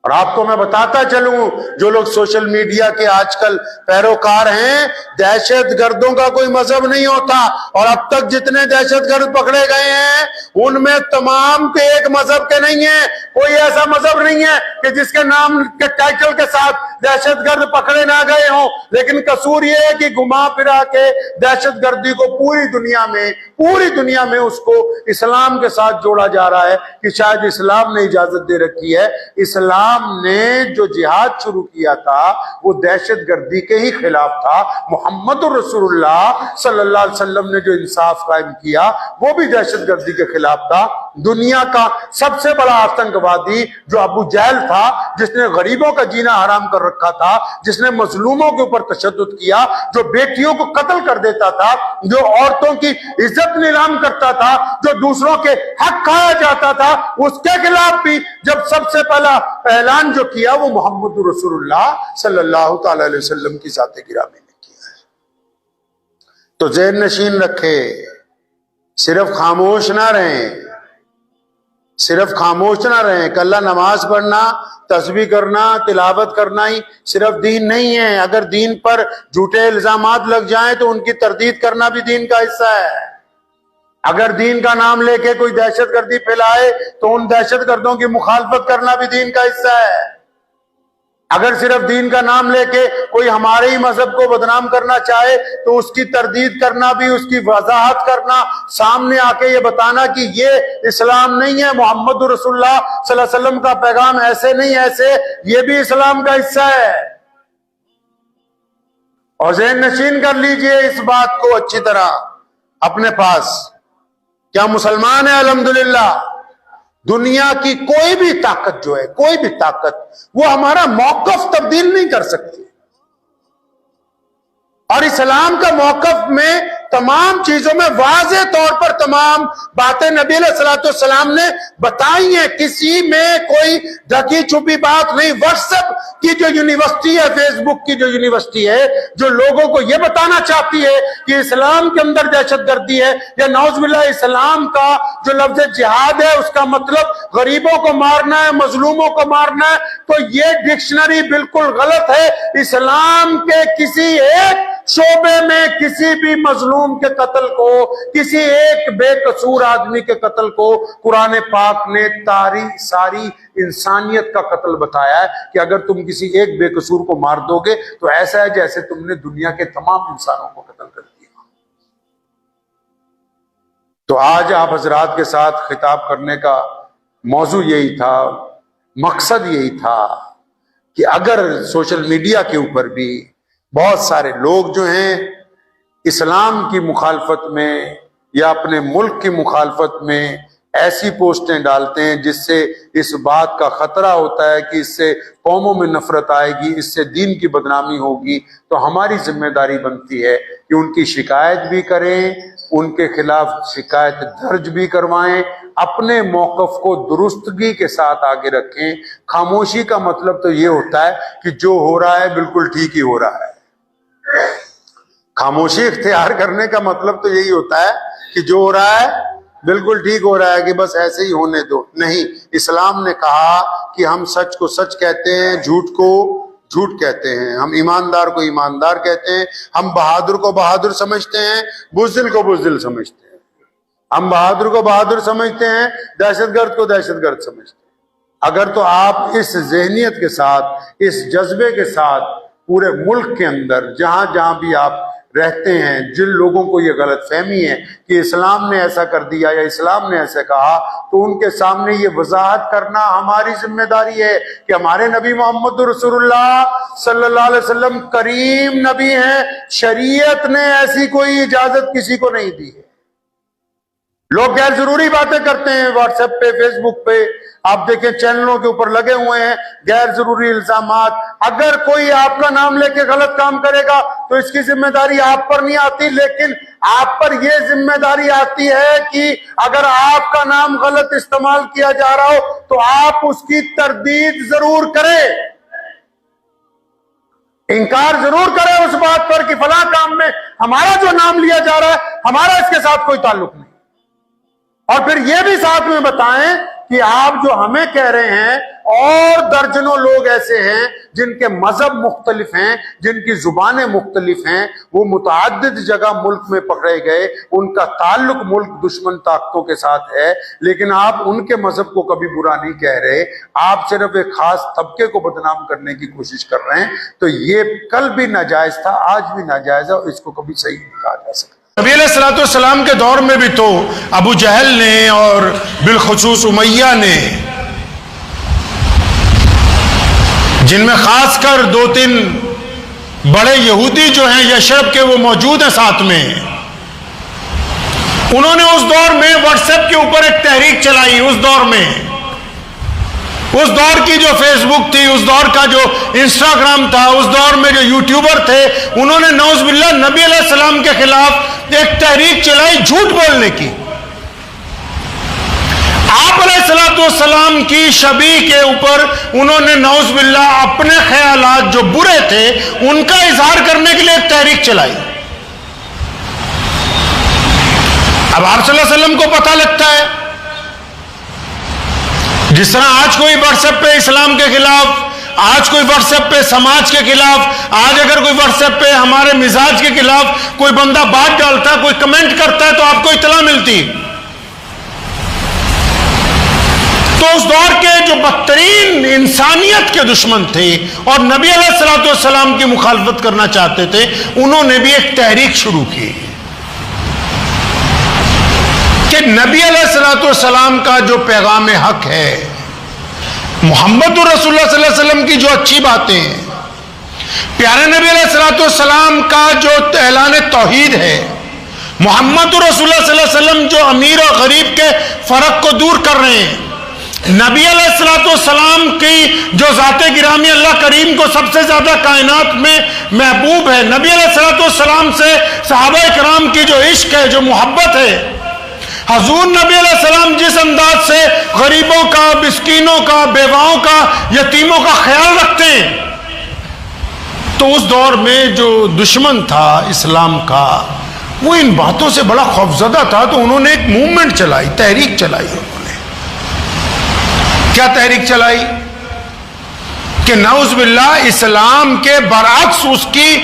اور آپ کو میں بتاتا چلوں, جو لوگ سوشل میڈیا کے آج کل پیروکار ہیں, دہشت گردوں کا کوئی مذہب نہیں ہوتا. اور اب تک جتنے دہشت گرد پکڑے گئے ہیں ان میں تمام کے ایک مذہب کے نہیں ہیں. کوئی ایسا مذہب نہیں ہے کہ جس کے نام کے ٹائٹل کے ساتھ دہشت گرد پکڑے نہ گئے ہوں. لیکن قصور یہ ہے کہ گھما پھرا کے دہشت گردی کو پوری دنیا میں اس کو اسلام کے ساتھ جوڑا جا رہا ہے کہ شاید اسلام نے اجازت دے رکھی ہے. اسلام نے جو جہاد شروع کیا تھا وہ دہشت گردی کے ہی خلاف تھا. محمد رسول اللہ صلی اللہ علیہ وسلم نے جو انصاف قائم کیا وہ بھی دہشت گردی کے خلاف تھا. دنیا کا سب سے بڑا آتنکوادی جو ابو جہل تھا, جس نے غریبوں کا جینا حرام کر رکھا تھا, جس نے مظلوموں کے اوپر تشدد کیا, جو بیٹیوں کو قتل کر دیتا تھا, جو عورتوں کی عزت نیلام کرتا تھا, جو دوسروں کے حق کھایا جاتا تھا, اس کے خلاف بھی جب سب سے پہلا اعلان جو کیا وہ محمد رسول اللہ صلی اللہ تعالی علیہ وسلم کی ذات گرامی نے کیا ہے. تو ذہن نشین رکھے, صرف خاموش نہ رہیں, صرف خاموش نہ رہیں. کل نماز پڑھنا, تسبیح کرنا, تلاوت کرنا ہی صرف دین نہیں ہے. اگر دین پر جھوٹے الزامات لگ جائیں تو ان کی تردید کرنا بھی دین کا حصہ ہے. اگر دین کا نام لے کے کوئی دہشت گردی پھیلائے تو ان دہشت گردوں کی مخالفت کرنا بھی دین کا حصہ ہے. اگر صرف دین کا نام لے کے کوئی ہمارے ہی مذہب کو بدنام کرنا چاہے تو اس کی تردید کرنا بھی, اس کی وضاحت کرنا, سامنے آ کے یہ بتانا کہ یہ اسلام نہیں ہے, محمد رسول اللہ صلی اللہ علیہ وسلم کا پیغام ایسے نہیں ایسے, یہ بھی اسلام کا حصہ ہے. اور ذہن نشین کر لیجئے اس بات کو اچھی طرح اپنے پاس, کیا مسلمان ہے الحمدللہ. دنیا کی کوئی بھی طاقت جو ہے, کوئی بھی طاقت, وہ ہمارا موقف تبدیل نہیں کر سکتی. اور اسلام کا موقف میں تمام چیزوں میں واضح طور پر تمام باتیں نبی علیہ الصلوۃ والسلام نے بتائی ہیں. کسی میں کوئی ڈھکی چھپی بات نہیں. واٹس ایپ کی جو یونیورسٹی ہے, فیس بک کی جو یونیورسٹی ہے, جو لوگوں کو یہ بتانا چاہتی ہے کہ اسلام کے اندر دہشت گردی ہے, یا نعوذ باللہ اسلام کا جو لفظ جہاد ہے اس کا مطلب غریبوں کو مارنا ہے, مظلوموں کو مارنا ہے, تو یہ ڈکشنری بالکل غلط ہے. اسلام کے کسی ایک شعبے میں کسی بھی مظلوم کے قتل کو، کسی ایک بے قصور آدمی کے قتل کو قرآن پاک نے ساری انسانیت کا قتل بتایا ہے کہ اگر تم کسی ایک بے قصور کو مار دو گے تو ایسا ہے جیسے تم نے دنیا کے تمام انسانوں کو قتل کر دیا۔ تو آج آپ حضرات کے ساتھ خطاب کرنے کا موضوع یہی تھا، مقصد یہی تھا کہ اگر سوشل میڈیا کے اوپر بھی بہت سارے لوگ جو ہیں اسلام کی مخالفت میں یا اپنے ملک کی مخالفت میں ایسی پوسٹیں ڈالتے ہیں جس سے اس بات کا خطرہ ہوتا ہے کہ اس سے قوموں میں نفرت آئے گی، اس سے دین کی بدنامی ہوگی، تو ہماری ذمہ داری بنتی ہے کہ ان کی شکایت بھی کریں، ان کے خلاف شکایت درج بھی کروائیں، اپنے موقف کو درستگی کے ساتھ آگے رکھیں۔ خاموشی کا مطلب تو یہ ہوتا ہے کہ جو ہو رہا ہے بالکل ٹھیک ہی ہو رہا ہے۔ خاموشی اختیار کرنے کا مطلب تو یہی ہوتا ہے کہ جو ہو رہا ہے بالکل ٹھیک ہو رہا ہے کہ بس ایسے ہی ہونے دو۔ نہیں، اسلام نے کہا کہ ہم سچ کو سچ کہتے ہیں، جھوٹ کو جھوٹ کہتے ہیں، ہم ایماندار کو ایماندار کہتے ہیں، ہم بہادر کو بہادر سمجھتے ہیں، بزدل کو بزدل سمجھتے ہیں، ہم بہادر کو بہادر سمجھتے ہیں، دہشت گرد کو دہشت گرد سمجھتے ہیں۔ اگر تو آپ اس ذہنیت کے ساتھ، اس جذبے کے ساتھ پورے ملک کے اندر جہاں جہاں بھی آپ رہتے ہیں، جن لوگوں کو یہ غلط فہمی ہے کہ اسلام نے ایسا کر دیا یا اسلام نے ایسا کہا، تو ان کے سامنے یہ وضاحت کرنا ہماری ذمہ داری ہے کہ ہمارے نبی محمد رسول اللہ صلی اللہ علیہ وسلم کریم نبی ہیں، شریعت نے ایسی کوئی اجازت کسی کو نہیں دی ہے۔ لوگ غیر ضروری باتیں کرتے ہیں واٹس ایپ پہ، فیس بک پہ، آپ دیکھیں چینلوں کے اوپر لگے ہوئے ہیں غیر ضروری الزامات۔ اگر کوئی آپ کا نام لے کے غلط کام کرے گا تو اس کی ذمہ داری آپ پر نہیں آتی، لیکن آپ پر یہ ذمہ داری آتی ہے کہ اگر آپ کا نام غلط استعمال کیا جا رہا ہو تو آپ اس کی تردید ضرور کریں، انکار ضرور کریں اس بات پر کہ فلاں کام میں ہمارا جو نام لیا جا رہا ہے ہمارا اس کے ساتھ کوئی تعلق نہیں، اور پھر یہ بھی ساتھ میں بتائیں کہ آپ جو ہمیں کہہ رہے ہیں اور درجنوں لوگ ایسے ہیں جن کے مذہب مختلف ہیں، جن کی زبانیں مختلف ہیں، وہ متعدد جگہ ملک میں پکڑے گئے، ان کا تعلق ملک دشمن طاقتوں کے ساتھ ہے، لیکن آپ ان کے مذہب کو کبھی برا نہیں کہہ رہے، آپ صرف ایک خاص طبقے کو بدنام کرنے کی کوشش کر رہے ہیں۔ تو یہ کل بھی ناجائز تھا، آج بھی ناجائز ہے، اور اس کو کبھی صحیح نہیں کہا جا سکتا۔ نبی علیہ الصلوۃ والسلام کے دور میں بھی تو ابو جہل نے اور بالخصوص امیہ نے، جن میں خاص کر 2-3 بڑے یہودی جو ہیں یشرب کے وہ موجود ہیں ساتھ میں، انہوں نے اس دور میں واٹس ایپ کے اوپر ایک تحریک چلائی۔ اس دور کی جو فیس بک تھی، اس دور کا جو انسٹاگرام تھا، اس دور میں جو یوٹیوبر تھے، انہوں نے نعوذ باللہ نبی علیہ السلام کے خلاف ایک تحریک چلائی جھوٹ بولنے کی۔ آپ علیہ السلام کی شبیہ کے اوپر انہوں نے نعوذ باللہ اپنے خیالات جو برے تھے ان کا اظہار کرنے کے لیے ایک تحریک چلائی۔ اب آپ صلی اللہ علیہ وسلم کو پتہ لگتا ہے، جس طرح آج کوئی واٹس ایپ پہ اسلام کے خلاف، آج کوئی واٹس ایپ پہ سماج کے خلاف، آج اگر کوئی واٹس ایپ پہ ہمارے مزاج کے خلاف کوئی بندہ بات ڈالتا ہے، کوئی کمنٹ کرتا ہے تو آپ کو اطلاع ملتی۔ تو اس دور کے جو بدترین انسانیت کے دشمن تھے اور نبی علیہ السلام کی مخالفت کرنا چاہتے تھے، انہوں نے بھی ایک تحریک شروع کی کہ نبی علیہ السلام کا جو پیغام حق ہے، محمد رسول اللہ صلی اللہ علیہ وسلم کی جو اچھی باتیں ہیں، پیارے نبی علیہ السلام کا جو اعلان توحید ہے، محمد رسول اللہ صلی اللہ علیہ وسلم جو امیر اور غریب کے فرق کو دور کر رہے ہیں، نبی علیہ السلام کی جو ذات گرامی اللہ کریم کو سب سے زیادہ کائنات میں محبوب ہے، نبی علیہ السلام سے صحابہ کرام کی جو عشق ہے، جو محبت ہے، حضور نبی علیہ السلام جس انداز سے غریبوں کا، مسکینوں کا، بیواؤں کا، یتیموں کا خیال رکھتے ہیں، تو اس دور میں جو دشمن تھا اسلام کا وہ ان باتوں سے بڑا خوفزدہ تھا، تو انہوں نے ایک موومنٹ چلائی، تحریک چلائی۔ انہوں نے کیا تحریک چلائی کہ نعوذ باللہ اسلام کے برعکس اس کی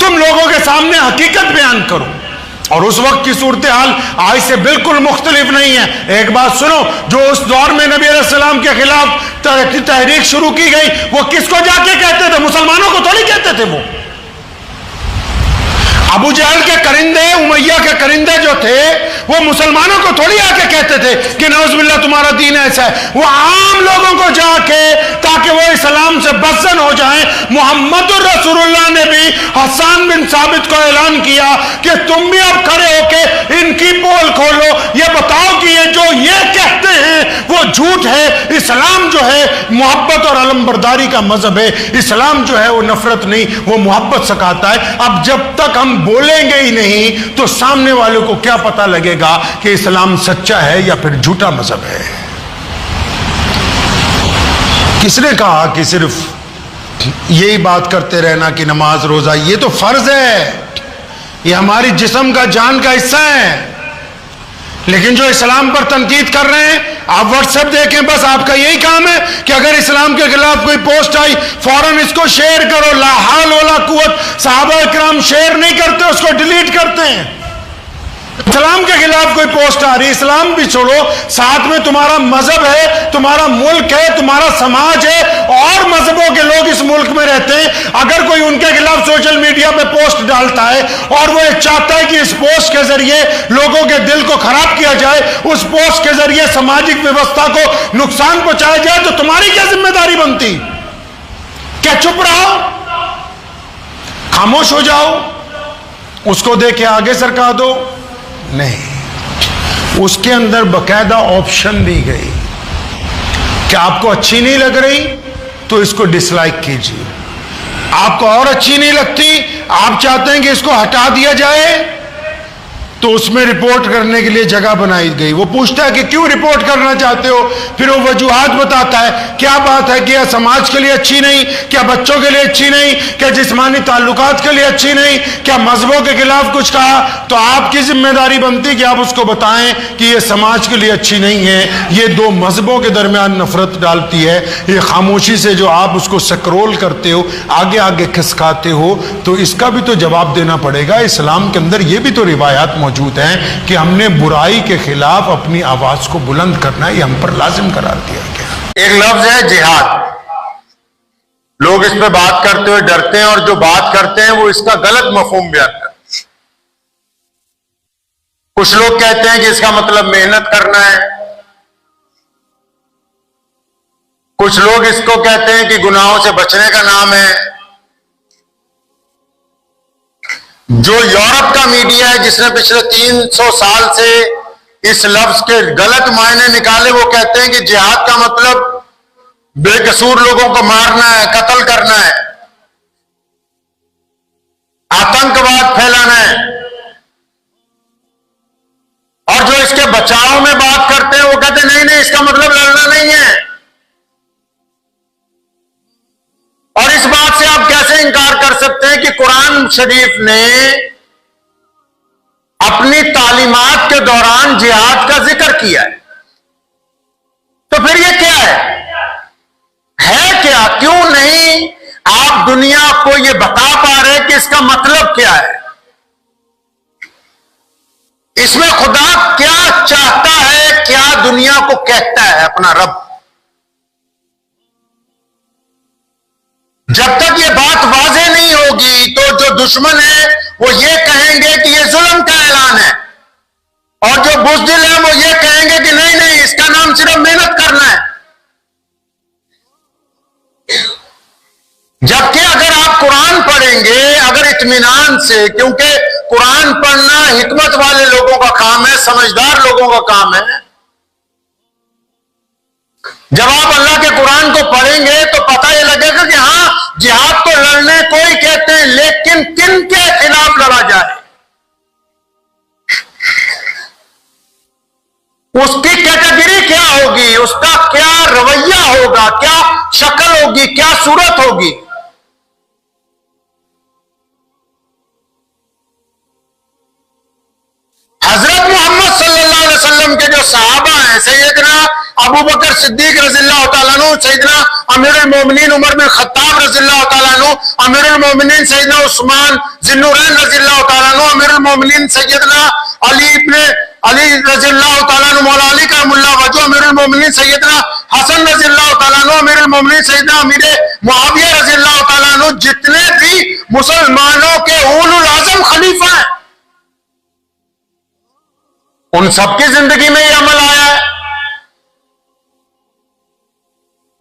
تم لوگوں کے سامنے حقیقت بیان کرو. اور اس وقت کی صورتحال آج سے بالکل مختلف نہیں ہے. ایک بات سنو, جو اس دور میں نبی علیہ السلام کے خلاف تحریک شروع کی گئی, وہ کس کو جا کے کہتے تھے؟ مسلمانوں کو تھوڑی کہتے تھے. وہ ابو جہل کے کرندے, امیہ کے کرندے جو تھے, وہ مسلمانوں کو تھوڑی آ کے کہتے تھے کہ نعوذ باللہ تمہارا دین ایسا ہے. وہ عام لوگوں کو جا کے, تاکہ وہ اسلام سے بدزن ہو جائیں. محمد الرسول اللہ نے بھی حسان بن ثابت کو اعلان کیا کہ تم بھی اب کھڑے ہو کے ان کی پول کھولو, یہ بتاؤ کہ یہ جو یہ کہتے ہیں وہ جھوٹ ہے. اسلام جو ہے محبت اور علمبرداری کا مذہب ہے. اسلام جو ہے وہ نفرت نہیں, وہ محبت سکھاتا ہے. اب جب تک ہم بولیں گے ہی نہیں تو سامنے والوں کو کیا پتا لگے گا کہ اسلام سچا ہے یا پھر جھوٹا مذہب ہے. کس نے کہا کہ صرف یہی بات کرتے رہنا کہ نماز روزہ یہ تو فرض ہے, یہ ہماری جسم کا جان کا حصہ ہے. لیکن جو اسلام پر تنقید کر رہے ہیں, آپ واٹس ایپ دیکھیں, بس آپ کا یہی کام ہے کہ اگر اسلام کے خلاف کوئی پوسٹ آئی فوراً اس کو شیئر کرو. لا حول ولا قوت. صحابہ اکرام شیئر نہیں کرتے, اس کو ڈیلیٹ کرتے ہیں. اسلام کے خلاف کوئی پوسٹ آ رہی, اسلام بھی چھوڑو, ساتھ میں تمہارا مذہب ہے, تمہارا ملک ہے, تمہارا سماج ہے, اور مذہبوں کے لوگ اس ملک میں رہتے ہیں. اگر کوئی ان کے خلاف سوشل میڈیا پہ پوسٹ ڈالتا ہے اور وہ چاہتا ہے کہ اس پوسٹ کے ذریعے لوگوں کے دل کو خراب کیا جائے, اس پوسٹ کے ذریعے سماجک ویوستھا کو نقصان پہنچایا جائے, تو تمہاری کیا ذمہ داری بنتی؟ کیا چپ رہو, خاموش ہو جاؤ, اس کو دیکھ کے آگے سرکا دو؟ نہیں. اس کے اندر باقاعدہ آپشن دی گئی کہ آپ کو اچھی نہیں لگ رہی تو اس کو ڈس لائک کیجیے, آپ کو اور اچھی نہیں لگتی, آپ چاہتے ہیں کہ اس کو ہٹا دیا جائے, تو اس میں رپورٹ کرنے کے لیے جگہ بنائی گئی. وہ پوچھتا ہے کہ کیوں رپورٹ کرنا چاہتے ہو, پھر وہ وجوہات بتاتا ہے. کیا بات ہے, کیا سماج کے لیے اچھی نہیں, کیا بچوں کے لیے اچھی نہیں, کیا جسمانی تعلقات کے لیے اچھی نہیں, کیا مذہبوں کے خلاف کچھ کہا؟ تو آپ کی ذمہ داری بنتی کہ آپ اس کو بتائیں کہ یہ سماج کے لیے اچھی نہیں ہے, یہ دو مذہبوں کے درمیان نفرت ڈالتی ہے. یہ خاموشی سے جو آپ اس کو سکرول کرتے ہو, آگے آگے کھسکاتے ہو, تو اس کا بھی تو جواب دینا پڑے گا. اسلام کے اندر یہ بھی تو روایات موجود ہیں کہ ہم نے برائی کے خلاف اپنی آواز کو بلند کرنا ہے, یہ ہم پر لازم قرار دیا گیا. ایک لفظ ہے جہاد. لوگ اس پہ بات کرتے ہوئے ڈرتے ہیں, اور جو بات کرتے ہیں وہ اس کا غلط مفہوم بیان کرتے ہیں. کچھ لوگ کہتے ہیں کہ اس کا مطلب محنت کرنا ہے, کچھ لوگ اس کو کہتے ہیں کہ گناہوں سے بچنے کا نام ہے. جو یورپ کا میڈیا ہے جس نے پچھلے 300 سال سے اس لفظ کے غلط معنی نکالے, وہ کہتے ہیں کہ جہاد کا مطلب بے قصور لوگوں کو مارنا ہے, قتل کرنا ہے, آتنکواد پھیلانا ہے. اور جو اس کے بچاؤ میں بات کرتے ہیں وہ کہتے ہیں نہیں نہیں, اس کا مطلب لڑنا نہیں ہے. اور اس بات سے آپ کیسے انکار کر سکتے ہیں کہ قرآن شریف نے اپنی تعلیمات کے دوران جہاد کا ذکر کیا ہے؟ تو پھر یہ کیا ہے کیا؟ کیوں نہیں آپ دنیا کو یہ بتا پا رہے کہ اس کا مطلب کیا ہے, اس میں خدا کیا چاہتا ہے, کیا دنیا کو کہتا ہے اپنا رب؟ جب تک یہ بات واضح نہیں ہوگی تو جو دشمن ہے وہ یہ کہیں گے کہ یہ ظلم کا اعلان ہے, اور جو بزدل ہیں وہ یہ کہیں گے کہ نہیں نہیں, اس کا نام صرف محنت کرنا ہے. جبکہ اگر آپ قرآن پڑھیں گے اگر اطمینان سے, کیونکہ قرآن پڑھنا حکمت والے لوگوں کا کام ہے, سمجھدار لوگوں کا کام ہے. جب آپ اللہ کے قرآن کو پڑھیں گے تو پتہ یہ لگے گا کہ ہاں جہاد کو لڑنے کوئی کہتے ہیں, لیکن کن کے خلاف لڑا جائے, اس کی کیٹیگری کیا ہوگی, اس کا کیا رویہ ہوگا, کیا شکل ہوگی, کیا صورت ہوگی. حضرت محمد صلی اللہ علیہ وسلم کے جو صحابہ ہیں, سیدنا ابو بکر صدیق رضی اللہ تعالیٰ عنہ عنہ سیدنا امیر المومنین عمر بن خطاب رضی اللہ تعالیٰ عنہ، امیر المومنین سیدنا عثمان ذی النورین رضی اللہ تعالیٰ عنہ، امیر المومنین سیدنا علی رضی اللہ تعالیٰ عنہ مولا علی کرم اللہ وجہ، امیر المومنین سیدنا حسن رضی اللہ تعالیٰ عنہ، امیر المومنین سیدنا امیر معاویہ رضی اللہ تعالیٰ عنہ، جتنے بھی مسلمانوں کے اولو العزم خلیفہ ہیں، ان سب کی زندگی میں یہ عمل آیا ہے۔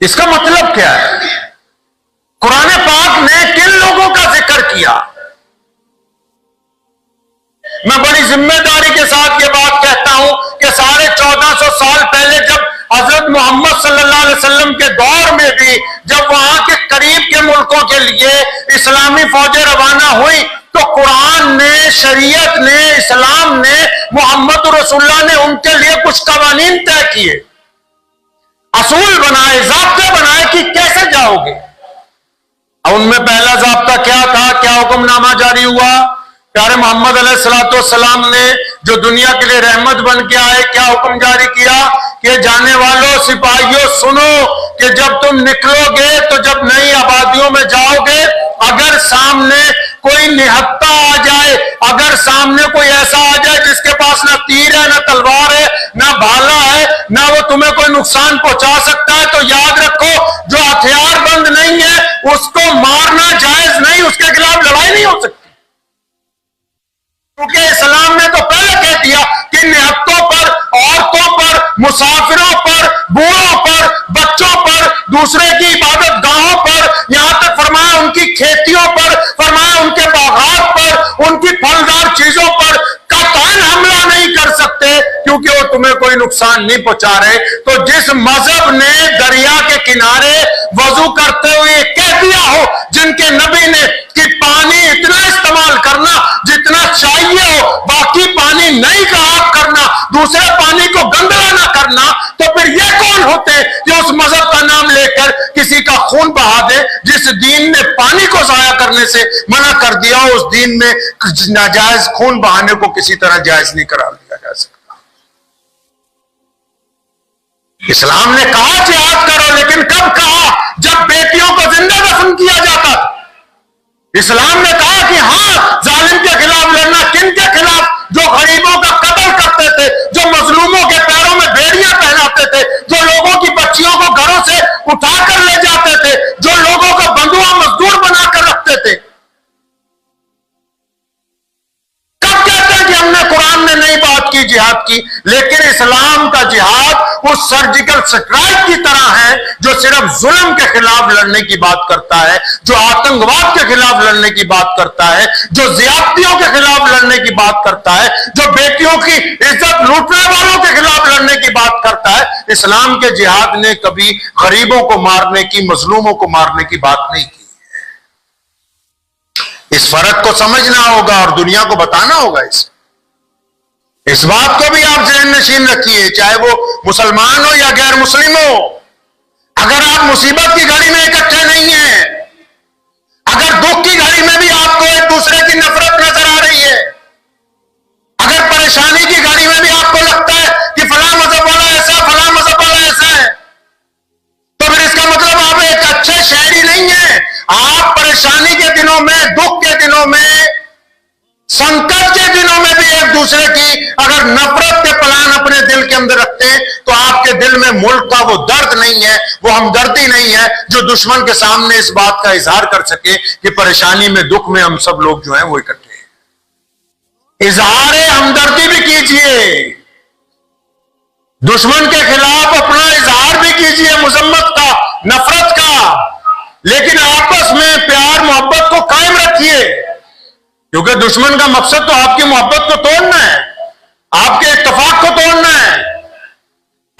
اس کا مطلب کیا ہے؟ قرآن پاک نے کن لوگوں کا ذکر کیا؟ میں بڑی ذمہ داری کے ساتھ یہ بات کہتا ہوں کہ 1450 سال پہلے جب حضرت محمد صلی اللہ علیہ وسلم کے دور میں بھی جب وہاں کے قریب کے ملکوں کے لیے اسلامی فوجیں روانہ ہوئی تو قرآن نے، شریعت نے، اسلام نے، محمد رسول اللہ نے ان کے لیے کچھ قوانین طے کیے، اصول بنائے، ضابطے بنائے کہ کیسے جاؤ گے۔ اور ان میں پہلا ضابطہ کیا تھا؟ کیا حکم نامہ جاری ہوا؟ پیارے محمد علیہ السلام نے جو دنیا کے لیے رحمت بن کے آئے، کیا حکم جاری کیا کہ جانے والوں، سپاہیوں، سنو کہ جب تم نکلو گے تو جب نئی آبادیوں میں جاؤ گے، اگر سامنے کوئی نہتہ آ جائے، اگر سامنے کوئی ایسا آ جائے جس کے پاس نہ تیر ہے، نہ تلوار ہے، نہ بھالا ہے، نہ وہ تمہیں کوئی نقصان پہنچا سکتا ہے، تو یاد رکھو جو ہتھیار بند نہیں ہے اس کو مارنا جائز نہیں، اس کے خلاف لڑائی نہیں ہو سکتی، کیونکہ اسلام نے تو پہلے کہہ دیا کہ نہتوں پر، عورتوں پر، مسافروں پر، بوڑھوں پر، بچوں پر، دوسرے کی عبادت گاہوں پر، یہاں تک فرمایا ان کی کھیتیوں پر، فرمایا ان کے باغات پر، ان کی پھلدار چیزوں پر قطعاً حملہ نہیں کر سکتے کیونکہ وہ تمہیں کوئی نقصان نہیں پہنچا رہے۔ تو جس مذہب نے دریا کے کنارے وضو کرتے ہوئے کہہ دیا ہو، جن کے نبی نے کہ پانی اتنا استعمال کرنا جتنا چاہیے ہو، باقی پانی نہیں کا آف کرنا، دوسرے پانی کو گندلا نہ کرنا، تو پھر یہ کون ہوتے جو اس مذہب کا نام لے کر کسی کا خون بہا دے؟ جس دین نے پانی کو ضائع کرنے سے منع کر دیا، اس دین میں ناجائز خون بہانے کو کسی طرح جائز نہیں قرار دیا جا سکتا۔ اسلام نے کہا جہاد کرو، لیکن کب کہا؟ جب بیٹیوں کو زندہ دفن کیا جاتا تھا۔ اسلام نے کہا کہ ہاں ظالم کے خلاف لڑنا، کن کے خلاف؟ جو غریبوں کا قتل کرتے تھے، جو مظلوموں کے پیروں میں بیڑیاں پہناتے تھے، جو لوگوں کی بچیوں کو گھروں سے اٹھا کر لے جاتے تھے، جو لوگوں کو بندوا مزدور بنا کر رکھتے تھے۔ کب کہتے ہیں کہ ہم نے قرآن نے نئی بات کی، جہاد کی؟ لیکن اسلام کا جہاد اس سرجیکل سٹرائک کی طرح ہے جو صرف ظلم کے خلاف لڑنے کی بات کرتا ہے، جو آتنکواد کے خلاف لڑنے کی بات کرتا ہے، جو زیادتیوں کے خلاف لڑنے کی بات کرتا ہے، جو بیٹیوں کی عزت لوٹنے والوں کے خلاف لڑنے کی بات کرتا ہے۔ اسلام کے جہاد نے کبھی غریبوں کو مارنے کی، مظلوموں کو مارنے کی بات نہیں کی۔ اس فرق کو سمجھنا ہوگا اور دنیا کو بتانا ہوگا۔ اس بات کو بھی آپ ذہن نشین رکھیے، چاہے وہ مسلمان ہو یا غیر مسلم ہو۔ اگر آپ مصیبت کی گھڑی میں اکٹھے نہیں ہیں، اگر دکھ کی گھڑی میں بھی آپ کو ایک دوسرے کی نفرت نظر آ رہی ہے، اگر پریشانی کی گھڑی میں بھی آپ کو لگتا ہے کہ فلاں مذہب والا ایسا، فلاں مذہب والا ایسا ہے، تو پھر اس کا مطلب آپ ایک اچھے شہری نہیں ہیں۔ آپ پریشانی کے دنوں میں، دکھ کے دنوں میں، سنکٹ کے دنوں میں بھی ایک دوسرے کی اگر نفرت کے پلان اپنے دل کے اندر رکھتے ہیں تو آپ کے دل میں ملک کا وہ درد نہیں ہے، وہ ہمدردی نہیں ہے جو دشمن کے سامنے اس بات کا اظہار کر سکے کہ پریشانی میں، دکھ میں ہم سب لوگ جو ہیں وہ اکٹھے ہیں۔ اظہار ہمدردی بھی کیجئے، دشمن کے خلاف اپنا اظہار بھی کیجئے، مذمت کا، نفرت کا، لیکن آپس میں پیار محبت کو قائم رکھیے، کیونکہ دشمن کا مقصد تو آپ کی محبت کو توڑنا ہے، آپ کے اتفاق کو توڑنا ہے،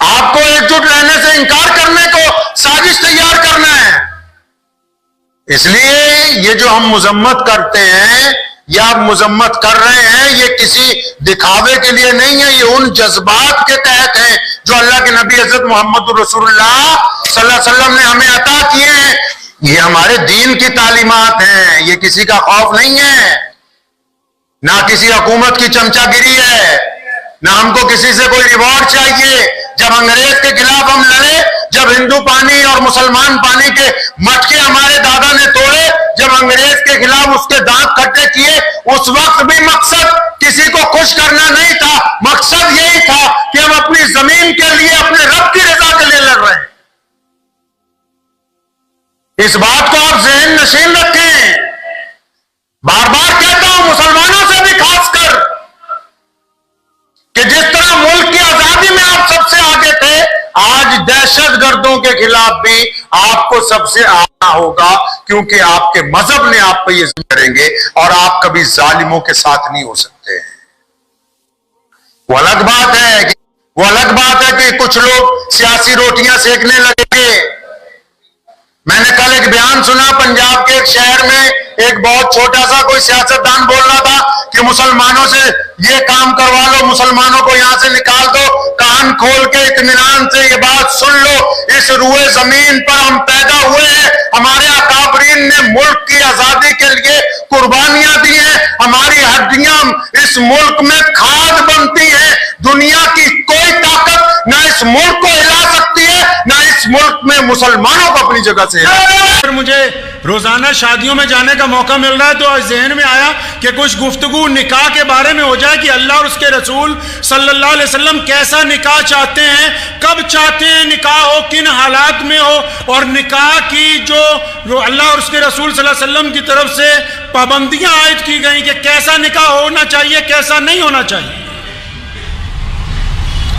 آپ کو ایک جٹ رہنے سے انکار کرنے کو سازش تیار کرنا ہے۔ اس لیے یہ جو ہم مذمت کرتے ہیں یا آپ مذمت کر رہے ہیں، یہ کسی دکھاوے کے لیے نہیں ہے، یہ ان جذبات کے تحت ہیں جو اللہ کے نبی حضرت محمد رسول اللہ صلی اللہ علیہ وسلم نے ہمیں عطا کیے ہیں۔ یہ ہمارے دین کی تعلیمات ہیں، یہ کسی کا خوف نہیں ہے، نہ کسی حکومت کی چمچا گیری ہے، نہ ہم کو کسی سے کوئی ریوارڈ چاہیے۔ جب انگریز کے خلاف ہم لڑے، جب ہندو پانی اور مسلمان پانی کے مٹکے ہمارے دادا نے توڑے، جب انگریز کے خلاف اس کے دانت کھٹے کیے، اس وقت بھی مقصد کسی کو خوش کرنا نہیں تھا، مقصد یہی تھا کہ ہم اپنی زمین کے لیے اپنے رب کی رضا کے لیے لڑ رہے ہیں۔ اس بات کو آپ ذہن نشین رکھیں۔ بار بار کہتا ہوں مسلمانوں سے بھی خاص کر کہ جس طرح ملک کی آزادی میں آپ سب سے آگے تھے، آج دہشت گردوں کے خلاف بھی آپ کو سب سے آنا ہوگا، کیونکہ آپ کے مذہب نے آپ پہ یہ ذمہ کریں گے اور آپ کبھی ظالموں کے ساتھ نہیں ہو سکتے۔ وہ الگ بات ہے کہ کچھ لوگ سیاسی روٹیاں سیکنے لگے گے۔ میں نے کل ایک بیان سنا، پنجاب کے ایک شہر میں ایک بہت چھوٹا سا کوئی سیاستدان بول رہا تھا کہ مسلمانوں سے یہ کام کروا لو، مسلمانوں کو یہاں سے نکال دو۔ کان کھول کے اطمینان سے یہ بات سن لو، اس روئے زمین پر ہم پیدا ہوئے ہیں، ہمارے اکابرین نے ملک کی آزادی کے لیے قربانیاں دی ہیں، ہماری ہڈیاں اس ملک میں کھاد بنتی ہیں۔ دنیا کی کوئی طاقت نہ اس ملک کو ہلا سکتی ہے، نہ اس ملک میں مسلمانوں کو اپنی جگہ سے ہلا۔ مجھے روزانہ شادیوں میں جانے کا موقع مل رہا ہے تو ذہن میں آیا کہ کچھ گفتگو نکاح کے بارے میں ہو جائے کہ اللہ اور اس کے رسول صلی اللہ علیہ وسلم کیسا نکاح چاہتے ہیں، کب چاہتے ہیں نکاح ہو، کن حالات میں ہو، اور نکاح کی جو اللہ اور اس کے رسول صلی اللہ علیہ وسلم کی طرف سے پابندیاں عائد کی گئیں کہ کیسا نکاح ہونا چاہیے، کیسا نہیں ہونا چاہیے۔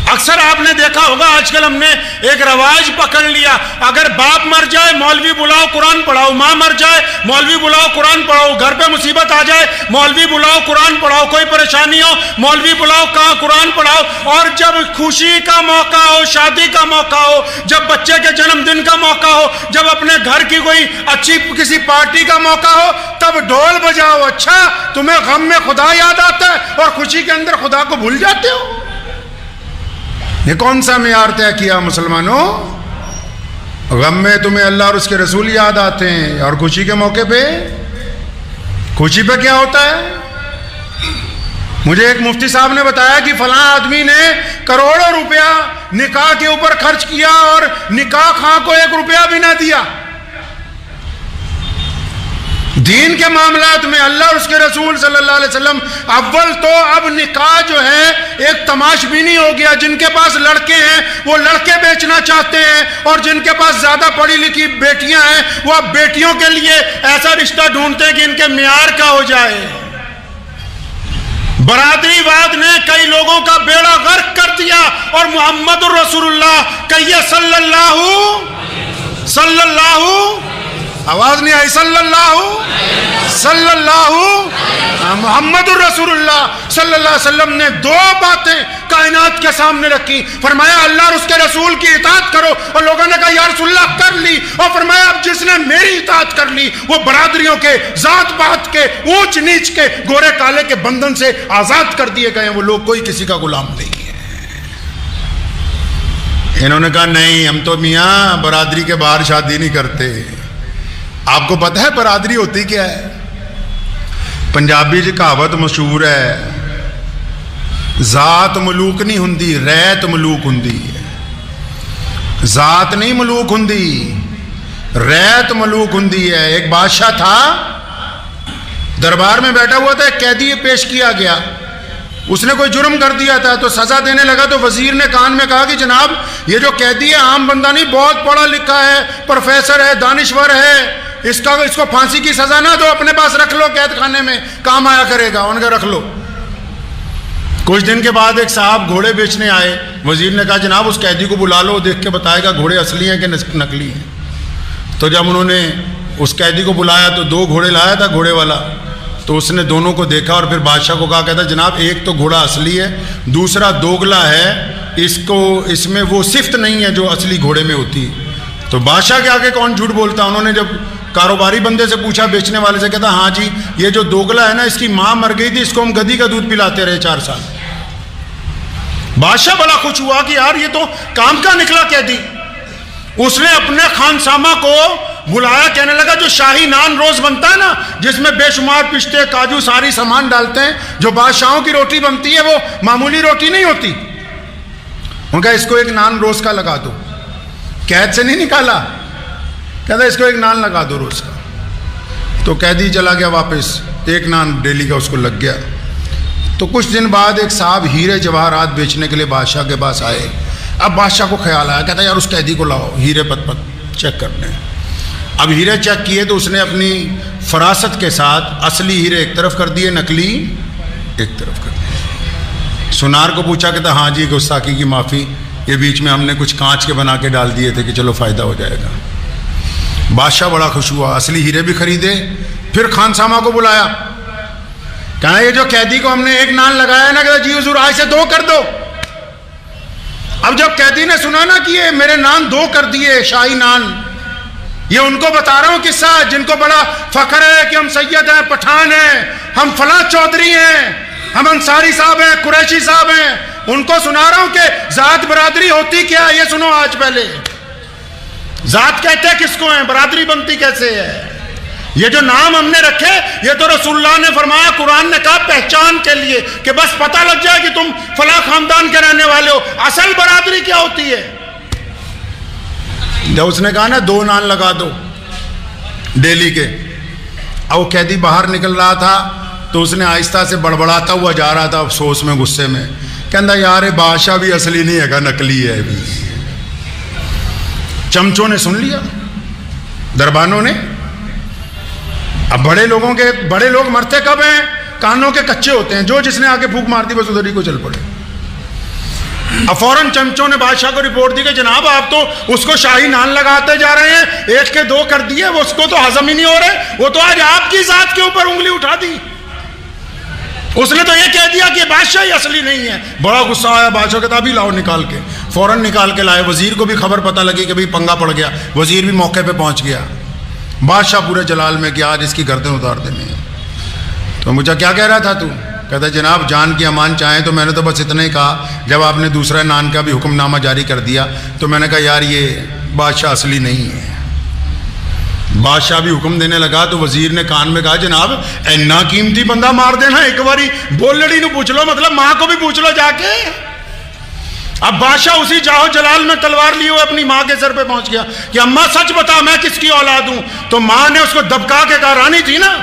اکثر آپ نے دیکھا ہوگا آج کل ہم نے ایک رواج پکڑ لیا، اگر باپ مر جائے مولوی بلاؤ قرآن پڑھاؤ، ماں مر جائے مولوی بلاؤ قرآن پڑھاؤ، گھر پہ مصیبت آ جائے مولوی بلاؤ قرآن پڑھاؤ، کوئی پریشانی ہو مولوی بلاؤ کہاں قرآن پڑھاؤ، اور جب خوشی کا موقع ہو، شادی کا موقع ہو، جب بچے کے جنم دن کا موقع ہو، جب اپنے گھر کی کوئی اچھی کسی پارٹی کا موقع ہو، تب ڈھول بجاؤ۔ اچھا تمہیں غم میں خدا یاد آتا ہے اور خوشی کے اندر خدا کو بھول جاتے ہو؟ یہ کون سا معیار طے کیا مسلمانوں؟ غم میں تمہیں اللہ اور اس کے رسول یاد آتے ہیں، اور خوشی کے موقع پہ خوشی پہ کیا ہوتا ہے؟ مجھے ایک مفتی صاحب نے بتایا کہ فلاں آدمی نے کروڑوں روپیہ نکاح کے اوپر خرچ کیا اور نکاح خواہ کو 1 روپیہ بھی نہ دیا۔ دین کے معاملات میں اللہ اور اس کے رسول صلی اللہ علیہ وسلم، اول تو اب نکاح جو ہے ایک تماش بینی ہو گیا، جن کے پاس لڑکے ہیں وہ لڑکے بیچنا چاہتے ہیں، اور جن کے پاس زیادہ پڑھی لکھی بیٹیاں ہیں وہ اب بیٹیوں کے لیے ایسا رشتہ ڈھونڈتے ہیں کہ ان کے معیار کا ہو جائے۔ برادری واد نے کئی لوگوں کا بیڑا غرق کر دیا، اور محمد الرسول اللہ کہیے صلی اللہ آواز نہیں آئی، صلی اللہ محمد الرسول اللہ صلی اللہ علیہ وسلم نے 2 باتیں کائنات کے سامنے رکھی، فرمایا اللہ اور اس کے رسول کی اطاعت کرو، اور لوگوں نے کہا یا رسول اللہ کر لی، اور فرمایا اب جس نے میری اطاعت کر لی وہ برادریوں کے، ذات پات کے، اونچ نیچ کے، گورے کالے کے بندھن سے آزاد کر دیے گئے، وہ لوگ کوئی کسی کا غلام نہیں ہے۔ انہوں نے کہا نہیں ہم تو میاں برادری کے باہر شادی نہیں کرتے۔ آپ کو پتہ ہے برادری ہوتی کیا ہے؟ پنجابی جی کہاوت مشہور ہے، ذات ملوک نہیں ہندی، ریت ملوک ہندی ہے۔ ذات نہیں ملوک ہندی، ریت ملوک ہندی ہے۔ ایک بادشاہ تھا، دربار میں بیٹھا ہوا تھا، ایک قیدی پیش کیا گیا، اس نے کوئی جرم کر دیا تھا تو سزا دینے لگا، تو وزیر نے کان میں کہا کہ جناب یہ جو قیدی ہے عام بندہ نہیں، بہت پڑھا لکھا ہے، پروفیسر ہے، دانشور ہے، اس کو پھانسی کی سزا نہ دو، اپنے پاس رکھ لو، قید خانے میں کام آیا کرے گا، ان کا رکھ لو۔ کچھ دن کے بعد ایک صاحب گھوڑے بیچنے آئے، وزیر نے کہا جناب اس قیدی کو بلا لو، دیکھ کے بتائے گا گھوڑے اصلی ہیں کہ نقلی ہیں۔ تو جب انہوں نے اس قیدی کو بلایا تو 2 گھوڑے لایا تھا گھوڑے والا، تو اس نے دونوں کو دیکھا اور پھر بادشاہ کو کہا، کہتا جناب ایک تو گھوڑا اصلی ہے، دوسرا دوگلا ہے، اس میں وہ صفت نہیں ہے جو اصلی گھوڑے میں ہوتی ہے۔ تو بادشاہ کے آگے کون جھوٹ بولتا؟ انہوں نے جب کاروباری بندے سے پوچھا، بیچنے والے سے، کہتا ہاں جی یہ جو دوگلا ہے نا اس کی ماں مر گئی تھی، اس کو ہم گدھی کا دودھ پلاتے رہے 4 سال۔ بادشاہ بڑا خوش ہوا کہ یار یہ تو کام کا نکلا قیدی۔ اس نے اپنے خانسامہ کو بلایا، کہنے لگا جو شاہی نان روز بنتا ہے نا، جس میں بے شمار پشتے کاجو ساری سامان ڈالتے ہیں، جو بادشاہوں کی روٹی بنتی ہے وہ معمولی روٹی نہیں ہوتی۔ ان کا اس کو ایک نان روز کا لگا دو. قید سے نہیں نکالا, کہتا اس کو ایک نان لگا دو روز کا. تو قیدی چلا گیا واپس, ایک نان ڈیلی کا اس کو لگ گیا. تو کچھ دن بعد ایک صاحب ہیرے جواہرات بیچنے کے لیے بادشاہ کے پاس آئے. اب بادشاہ کو خیال آیا, کہتا یار اس قیدی کو لاؤ, ہیرے پت پت چیک کرنے. اب ہیرے چیک کیے تو اس نے اپنی فراست کے ساتھ اصلی ہیرے ایک طرف کر دیے, نقلی ایک طرف کر دیے. سونار کو پوچھا, کہتا ہاں جی گستاخی کی معافی, یہ بیچ میں ہم نے کچھ کانچ کے بنا کے ڈال دیے تھے کہ چلو فائدہ ہو جائے گا. بادشاہ بڑا خوش ہوا, اصلی ہیرے بھی خریدے. پھر خانسامہ کو بلایا, کہنا یہ جو قیدی کو ہم نے ایک نان لگایا نا, کہتا جی حضور آج سے 2 کر دو. اب جب قیدی نے سنا نا کہ یہ میرے نان 2 کر دیے, شاہی نان, یہ ان کو بتا رہا ہوں قصہ جن کو بڑا فخر ہے کہ ہم سید ہیں, پٹھان ہیں, ہم فلاں چودھری ہیں, ہم انصاری صاحب ہیں, قریشی صاحب ہیں, ان کو سنا رہا ہوں کہ ذات برادری ہوتی کیا ہے. یہ سنو آج پہلے, ذات کہتے کس کو ہیں, برادری بنتی کیسے ہے. یہ جو نام ہم نے رکھے یہ تو رسول اللہ نے فرمایا, قرآن نے کہا پہچان کے لیے, کہ بس پتہ لگ جائے کہ تم فلاں خاندان کے رہنے والے ہو. اصل برادری کیا ہوتی ہے؟ جب اس نے کہا نا 2 نان لگا دو ڈیلی کے, اب وہ قیدی باہر نکل رہا تھا تو اس نے آہستہ سے بڑبڑاتا ہوا جا رہا تھا افسوس میں, غصے میں, کہندا یار بادشاہ بھی اصلی نہیں ہے گا, نقلی ہے بھی. چمچوں نے سن لیا, دربانوں نے. اب بڑے لوگ مرتے کب ہیں؟ کانوں کے کچے ہوتے ہیں, جو جس نے آگے پھونک مار دی بس ادھر ہی کو چل پڑے. اب فوراً چمچوں نے بادشاہ کو رپورٹ دی کہ جناب آپ تو اس کو شاہی نان لگاتے جا رہے ہیں, 1 کے 2 کر دیے, وہ اس کو تو ہضم ہی نہیں ہو رہے, وہ تو آج آپ کی ذات کے اوپر انگلی اٹھا دی. اس نے تو یہ کہہ دیا کہ بادشاہ ہی اصلی نہیں ہے. بڑا غصہ آیا بادشاہ, کہتا ابھی لاؤ نکال کے. فوراً نکال کے لائے. وزیر کو بھی خبر پتہ لگی کہ بھئی پنگا پڑ گیا, وزیر بھی موقع پہ پہنچ گیا. بادشاہ پورے جلال میں کہ آج اس کی گردن اتار دینے. تو مجھے کیا کہہ رہا تھا تو؟ کہتا جناب جان کی امان چاہیں تو میں نے تو بس اتنا ہی کہا, جب آپ نے دوسرا نان کا بھی حکم نامہ جاری کر دیا تو میں نے کہا یار یہ بادشاہ اصلی نہیں ہے. بادشاہ بھی حکم دینے لگا تو وزیر نے کان میں کہا جناب اینا قیمتی بندہ مار دینا, ایک باری بول لڑی نو پوچھ لو, مطلب ماں کو بھی پوچھ لو جا کے. اب بادشاہ اسی جاہو جلال میں تلوار لیے ہوئے اپنی ماں کے سر پہ پہنچ گیا کہ اماں سچ بتا میں کس کی اولاد ہوں. تو ماں نے اس کو دبکا کے کہا, رانی تھی نا,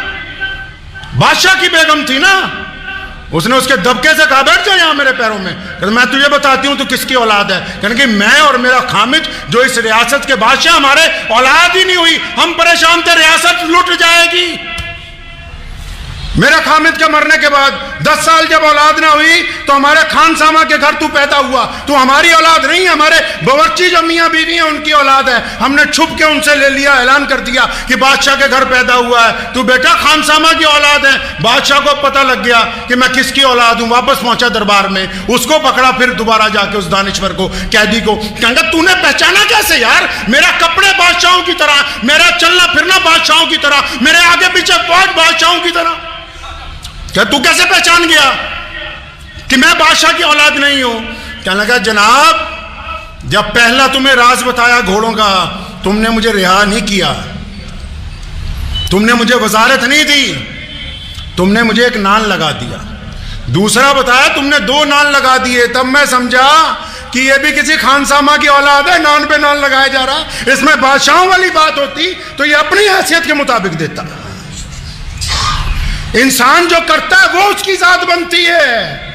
بادشاہ کی بیگم تھی نا, اس نے اس کے دبکے سے کہا بیٹھ جا یہاں میرے پیروں میں, کہ میں تجھے بتاتی ہوں تو کس کی اولاد ہے. کہنے کہ میں اور میرا خامد جو اس ریاست کے بادشاہ, ہمارے اولاد ہی نہیں ہوئی, ہم پریشان تھے, ریاست لٹ جائے گی. میرے خامد کے مرنے کے بعد 10 سال جب اولاد نہ ہوئی تو ہمارے خان سامہ کے گھر تو پیدا ہوا, تو ہماری اولاد نہیں, ہمارے باورچی جو میاں بیوی ہیں ان کی اولاد ہے. ہم نے چھپ کے ان سے لے لیا, اعلان کر دیا کہ بادشاہ کے گھر پیدا ہوا ہے, تو بیٹا خان سامہ کی اولاد ہے. بادشاہ کو پتہ لگ گیا کہ میں کس کی اولاد ہوں, واپس پہنچا دربار میں, اس کو پکڑا, پھر دوبارہ جا کے اس دانشور کو, قیدی کو, کہیں گا تو نے پہچانا کیسے یار, میرا کپڑے بادشاہوں کی طرح, میرا چلنا پھرنا بادشاہوں کی طرح, میرے آگے پیچھے فوج بادشاہوں کی طرح, کیا تو کیسے پہچان گیا کہ میں بادشاہ کی اولاد نہیں ہوں؟ کہنے لگا جناب جب پہلا تمہیں راز بتایا گھوڑوں کا, تم نے مجھے رہا نہیں کیا, تم نے مجھے وزارت نہیں دی, تم نے مجھے ایک نان لگا دیا. دوسرا بتایا تم نے 2 نان لگا دیے, تب میں سمجھا کہ یہ بھی کسی خان سامہ کی اولاد ہے, نان پہ نان لگایا جا رہا. اس میں بادشاہوں والی بات ہوتی تو یہ اپنی حیثیت کے مطابق دیتا. انسان جو کرتا ہے وہ اس کی ذات بنتی ہے.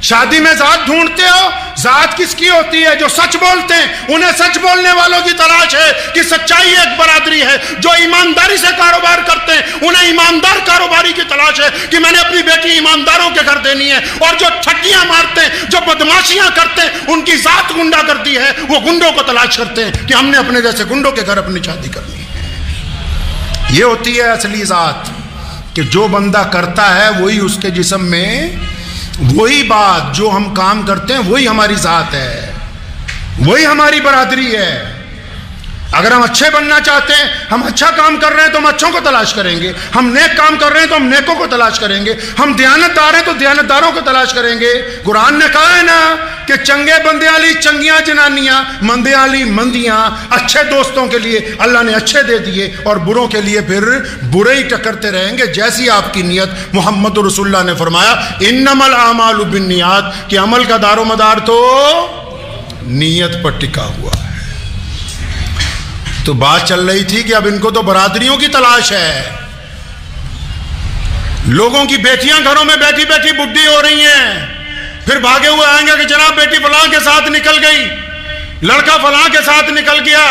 شادی میں ذات ڈھونڈتے ہو, ذات کس کی ہوتی ہے؟ جو سچ بولتے ہیں, انہیں سچ بولنے والوں کی تلاش ہے کہ سچائی ایک برادری ہے. جو ایمانداری سے کاروبار کرتے ہیں انہیں ایماندار کاروباری کی تلاش ہے کہ میں نے اپنی بیٹی ایمانداروں کے گھر دینی ہے. اور جو ٹھگیاں مارتے ہیں, جو بدماشیاں کرتے ہیں, ان کی ذات گنڈا کرتی ہے, وہ گنڈوں کو تلاش کرتے ہیں کہ ہم نے اپنے جیسے گنڈوں کے گھر اپنی شادی کرنی ہے. یہ ہوتی ہے اصلی ذات, کہ جو بندہ کرتا ہے وہی اس کے جسم میں, وہی بات جو ہم کام کرتے ہیں وہی ہماری ذات ہے, وہی ہماری برادری ہے. اگر ہم اچھے بننا چاہتے ہیں, ہم اچھا کام کر رہے ہیں تو ہم اچھوں کو تلاش کریں گے, ہم نیک کام کر رہے ہیں تو ہم نیکوں کو تلاش کریں گے, ہم دیانتدار ہیں تو دیانتداروں کو تلاش کریں گے. قرآن نے کہا ہے نا کہ چنگے بندے والی چنگیاں جنانیاں, مندے والی مندیاں. اچھے دوستوں کے لیے اللہ نے اچھے دے دیے اور بروں کے لیے پھر برے ہی ٹکرتے رہیں گے جیسی آپ کی نیت. محمد رسول اللہ نے فرمایا انما الاعمال بالنیات, کہ عمل کا دار و مدار تو نیت پر ٹکا ہوا ہے. تو بات چل رہی تھی کہ اب ان کو تو برادریوں کی تلاش ہے. لوگوں کی بیٹیاں گھروں میں بیٹھی بیٹھی بڈھی ہو رہی ہیں, پھر بھاگے ہوئے آئیں گے کہ جناب بیٹی فلاں کے ساتھ نکل گئی, لڑکا فلاں کے ساتھ نکل گیا.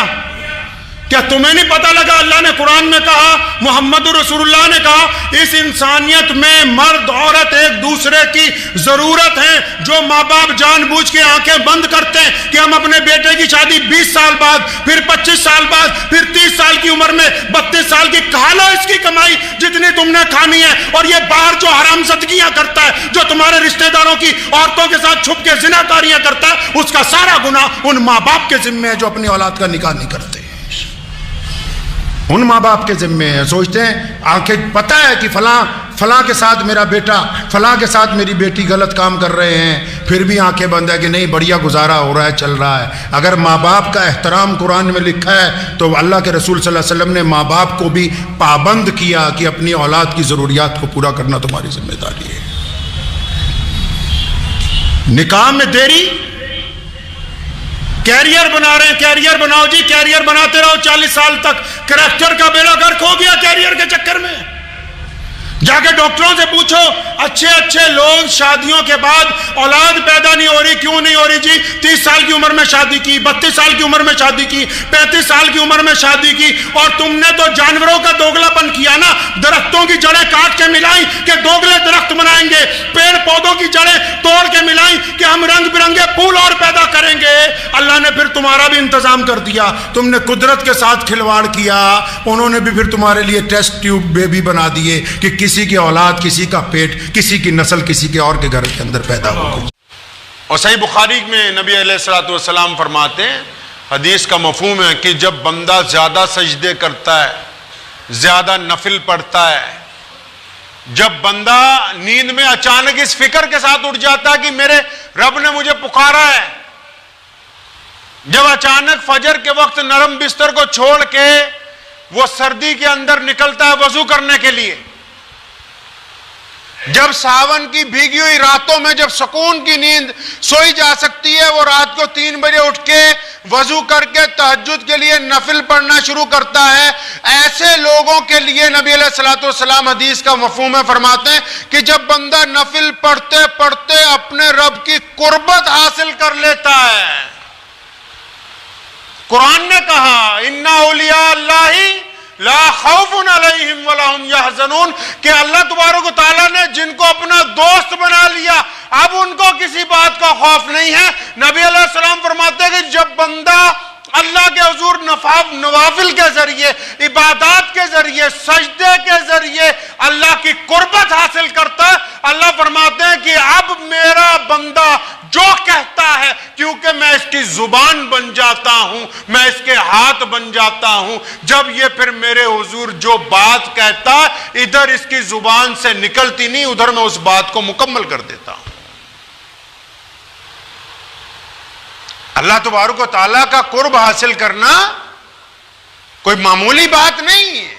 کیا تمہیں نہیں پتا لگا اللہ نے قرآن میں کہا, محمد رسول اللہ نے کہا, اس انسانیت میں مرد عورت ایک دوسرے کی ضرورت ہے. جو ماں باپ جان بوجھ کے آنکھیں بند کرتے ہیں کہ ہم اپنے بیٹے کی شادی 20 سال بعد, پھر 25 سال بعد, پھر 30 سال کی عمر میں 32 سال کی, کھا لو اس کی کمائی جتنی تم نے کھانی ہے. اور یہ باہر جو حرام زدگیاں کرتا ہے, جو تمہارے رشتہ داروں کی عورتوں کے ساتھ چھپ کے زنا کاریاں کرتا ہے, اس کا سارا گناہ ان ماں باپ کے ذمے ہے جو اپنی اولاد کا نکاح نہیں کرتے. ان ماں باپ کے ذمے ہیں. سوچتے ہیں آنکھیں پتہ ہے کہ فلاں کے ساتھ میرا بیٹا, فلاں کے ساتھ میری بیٹی غلط کام کر رہے ہیں, پھر بھی آنکھیں بند ہے کہ نہیں بڑھیا گزارا ہو رہا ہے, چل رہا ہے. اگر ماں باپ کا احترام قرآن میں لکھا ہے تو اللہ کے رسول صلی اللہ علیہ وسلم نے ماں باپ کو بھی پابند کیا کہ اپنی اولاد کی ضروریات کو پورا کرنا تمہاری ذمہ داری ہے. نکاح میں دیری, کیریئر بنا رہے ہیں, کیریئر بناؤ جی, کیریئر بناتے رہو 40 سال تک. کریکٹر کا بیڑا غرق ہو گیا کیریئر کے چکر میں. جا کے ڈاکٹروں سے پوچھو, اچھے اچھے لوگ شادیوں کے بعد اولاد پیدا نہیں ہو رہی, کیوں نہیں ہو رہی جی؟ 30 سال کی عمر میں شادی کی, 32 سال کی عمر میں شادی کی, 35 سال کی عمر میں شادی کی, اور تم نے تو جانوروں کا دوگلا پن کیا نا. درختوں کی جڑیں کاٹ کے ملائیں کہ دوگلے درخت بنائیں گے, پیڑ پودوں کی جڑیں توڑ کے ملائیں کہ ہم رنگ برنگے پھول اور پیدا کریں گے. اللہ نے پھر تمہارا بھی انتظام کر دیا. تم نے قدرت کے ساتھ کھلواڑ کیا, انہوں نے بھی پھر تمہارے لیے ٹیسٹ ٹیوب بیبی بنا دیے کہ کسی کی اولاد, کسی کا پیٹ, کسی کی نسل کسی کے اور کے گھر کے اندر پیدا ہو. اور صحیح بخاری میں نبی علیہ الصلوۃ والسلام فرماتے ہیں, حدیث کا مفہوم ہے کہ جب بندہ زیادہ سجدے کرتا ہے, زیادہ نفل پڑھتا ہے, جب بندہ نیند میں اچانک اس فکر کے ساتھ اٹھ جاتا ہے کہ میرے رب نے مجھے پکارا ہے, جب اچانک فجر کے وقت نرم بستر کو چھوڑ کے وہ سردی کے اندر نکلتا ہے وضو کرنے کے لیے, جب ساون کی بھیگی ہوئی راتوں میں جب سکون کی نیند سوئی جا سکتی ہے, وہ رات کو 3 بجے اٹھ کے وضو کر کے تہجد کے لیے نفل پڑھنا شروع کرتا ہے. ایسے لوگوں کے لیے نبی علیہ الصلوۃ والسلام حدیث کا مفہوم ہے فرماتے ہیں کہ جب بندہ نفل پڑھتے پڑھتے اپنے رب کی قربت حاصل کر لیتا ہے. قرآن نے کہا ان اولیاء اللہ لا خوف علیہم ولا هم یحزنون, کہ اللہ تبارک و تعالیٰ نے جن کو اپنا دوست بنا لیا اب ان کو کسی بات کا خوف نہیں ہے. نبی علیہ السلام فرماتے ہیں کہ جب بندہ اللہ کے حضور نوافل کے ذریعے, عبادات کے ذریعے, سجدے کے ذریعے اللہ کی قربت حاصل کرتا ہے, اللہ فرماتے ہیں کہ اب میرا بندہ جو کہتا ہے, کیونکہ میں اس کی زبان بن جاتا ہوں, میں اس کے ہاتھ بن جاتا ہوں, جب یہ پھر میرے حضور جو بات کہتا ہے ادھر اس کی زبان سے نکلتی نہیں, ادھر میں اس بات کو مکمل کر دیتا ہوں. اللہ تبارک و تعالیٰ کا قرب حاصل کرنا کوئی معمولی بات نہیں ہے.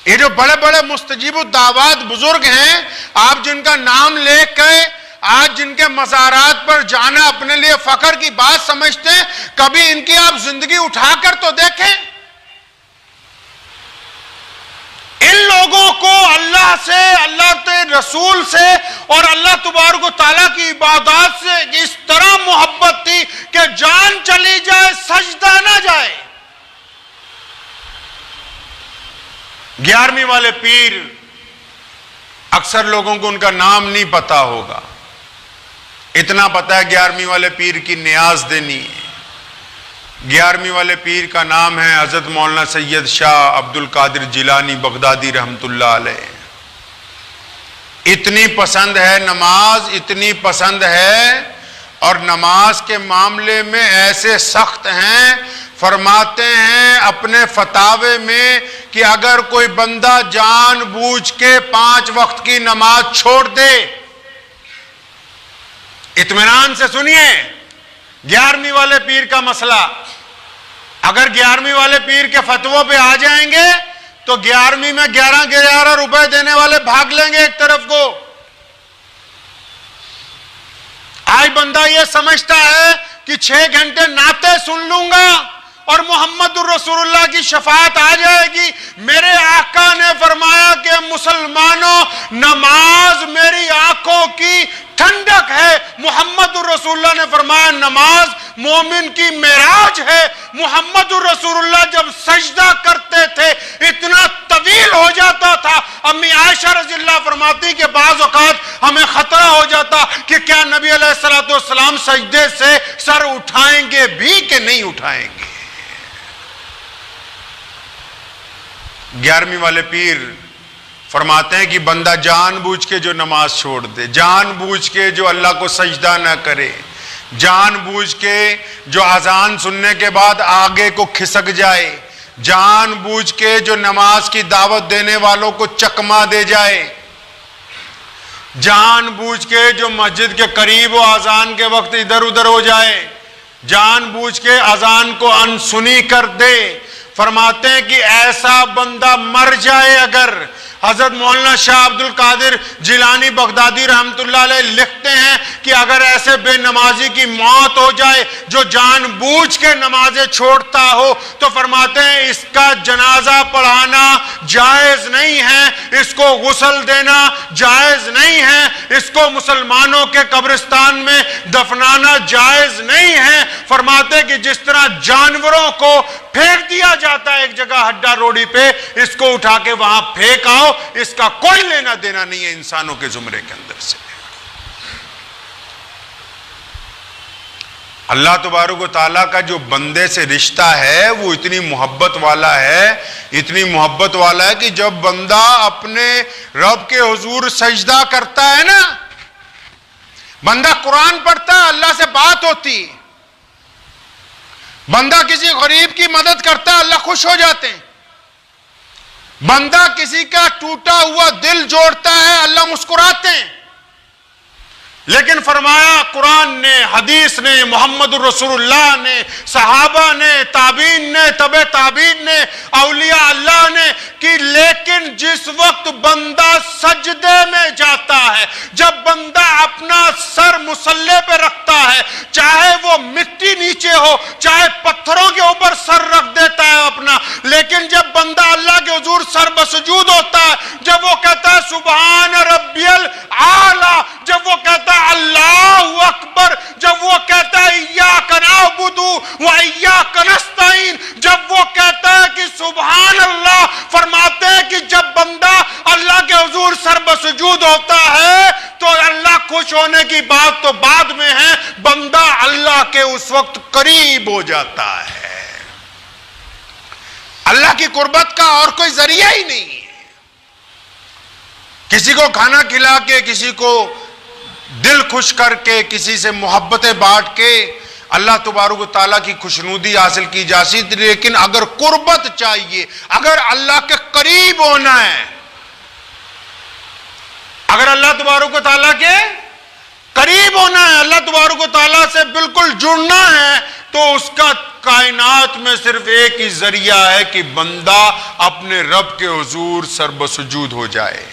یہ جو بڑے بڑے مستجیب الدعوات بزرگ ہیں, آپ جن کا نام لے کے آج جن کے مزارات پر جانا اپنے لیے فخر کی بات سمجھتے ہیں, کبھی ان کی آپ زندگی اٹھا کر تو دیکھیں. ان لوگوں کو اللہ سے, اللہ کے رسول سے اور اللہ تبارک و تعالیٰ کی عبادات سے اس طرح محبت تھی کہ جان چلی جائے سجدہ نہ جائے. 11ویں والے پیر, اکثر لوگوں کو ان کا نام نہیں پتا ہوگا, اتنا پتا ہے 11ویں والے پیر کی نیاز دینی ہے. 11ویں والے پیر کا نام ہے حضرت مولانا سید شاہ عبد القادر جیلانی بغدادی رحمت اللہ علیہ. اتنی پسند ہے نماز, اتنی پسند ہے, اور نماز کے معاملے میں ایسے سخت ہیں, فرماتے ہیں اپنے فتاوے میں کہ اگر کوئی بندہ جان بوجھ کے 5 وقت کی نماز چھوڑ دے, اطمینان سے سنیے 11ویں والے پیر کا مسئلہ, اگر 11ویں والے پیر کے فتووں پہ آ جائیں گے تو 11ویں میں 11 روپے دینے والے بھاگ لیں گے ایک طرف کو. آج بندہ یہ سمجھتا ہے کہ 6 گھنٹے نعتیں سن لوں گا اور محمد الرسول اللہ کی شفاعت آ جائے گی. میرے آقا نے فرمایا کہ مسلمانوں، نماز میری آنکھوں کی ٹھنڈک ہے. محمد الرسول اللہ نے فرمایا نماز مومن کی معراج ہے. محمد الرسول اللہ جب سجدہ کرتے تھے اتنا طویل ہو جاتا تھا. امی عائشہ رضی اللہ فرماتی کہ بعض اوقات ہمیں خطرہ ہو جاتا کہ کیا نبی علیہ السلام سجدے سے سر اٹھائیں گے بھی کہ نہیں اٹھائیں گے. 11ویں والے پیر فرماتے ہیں کہ بندہ جان بوجھ کے جو نماز چھوڑ دے، جان بوجھ کے جو اللہ کو سجدہ نہ کرے، جان بوجھ کے جو اذان سننے کے بعد آگے کو کھسک جائے، جان بوجھ کے جو نماز کی دعوت دینے والوں کو چکما دے جائے، جان بوجھ کے جو مسجد کے قریب و اذان کے وقت ادھر ادھر ہو جائے، جان بوجھ کے اذان کو انسنی کر دے، فرماتے ہیں کہ ایسا بندہ مر جائے اگر. حضرت مولانا شاہ عبد القادر جیلانی بغدادی رحمت اللہ علیہ لکھتے ہیں کہ اگر ایسے بے نمازی کی موت ہو جائے جو جان بوجھ کے نمازیں چھوڑتا ہو تو فرماتے ہیں اس کا جنازہ پڑھانا جائز نہیں ہے، اس کو غسل دینا جائز نہیں ہے، اس کو مسلمانوں کے قبرستان میں دفنانا جائز نہیں ہے. فرماتے کہ جس طرح جانوروں کو پھینک دیا جاتا ہے ایک جگہ ہڈا روڑی پہ، اس کو اٹھا کے وہاں پھینک آؤ، اس کا کوئی لینا دینا نہیں ہے انسانوں کے زمرے کے اندر سے. اللہ تبارک و تعالیٰ کا جو بندے سے رشتہ ہے وہ اتنی محبت والا ہے، اتنی محبت والا ہے کہ جب بندہ اپنے رب کے حضور سجدہ کرتا ہے نا، بندہ قرآن پڑھتا ہے اللہ سے بات ہوتی، بندہ کسی غریب کی مدد کرتا ہے اللہ خوش ہو جاتے ہیں، بندہ کسی کا ٹوٹا ہوا دل جوڑتا ہے اللہ مسکراتے ہیں. لیکن فرمایا قرآن نے، حدیث نے، محمد الرسول اللہ نے، صحابہ نے، تابعین نے، تبع تابعین نے، اولیاء اللہ نے کہ لیکن جس وقت بندہ سجدے میں جاتا ہے، جب بندہ اپنا سر مصلی پہ رکھتا ہے، چاہے وہ مٹی نیچے ہو، چاہے پتھروں کے اوپر سر رکھ دیتا ہے اپنا، لیکن جب بندہ اللہ کے حضور سر بسجود ہوتا ہے، جب وہ کہتا ہے سبحان ربی الاعلی، جب وہ کہتا ہے اللہ اکبر، جب وہ کہتا ہے ایاک نعبد و ایاک نستعین، جب وہ کہتا ہے کہ سبحان اللہ، فرماتے ہیں کہ جب بندہ اللہ کے حضور سر بسجود ہوتا ہے تو اللہ خوش ہونے کی بات تو بعد میں ہے، بندہ اللہ کے اس وقت قریب ہو جاتا ہے. اللہ کی قربت کا اور کوئی ذریعہ ہی نہیں ہے. کسی کو کھانا کھلا کے، کسی کو دل خوش کر کے، کسی سے محبتیں بانٹ کے اللہ تبارک و تعالیٰ کی خوشنودی حاصل کی جا سکتی. لیکن اگر قربت چاہیے، اگر اللہ کے قریب ہونا ہے، اگر اللہ تبارک و تعالیٰ کے قریب ہونا ہے، اللہ تبارک و تعالیٰ سے بالکل جڑنا ہے، تو اس کا کائنات میں صرف ایک ہی ذریعہ ہے کہ بندہ اپنے رب کے حضور سر بسجود ہو جائے.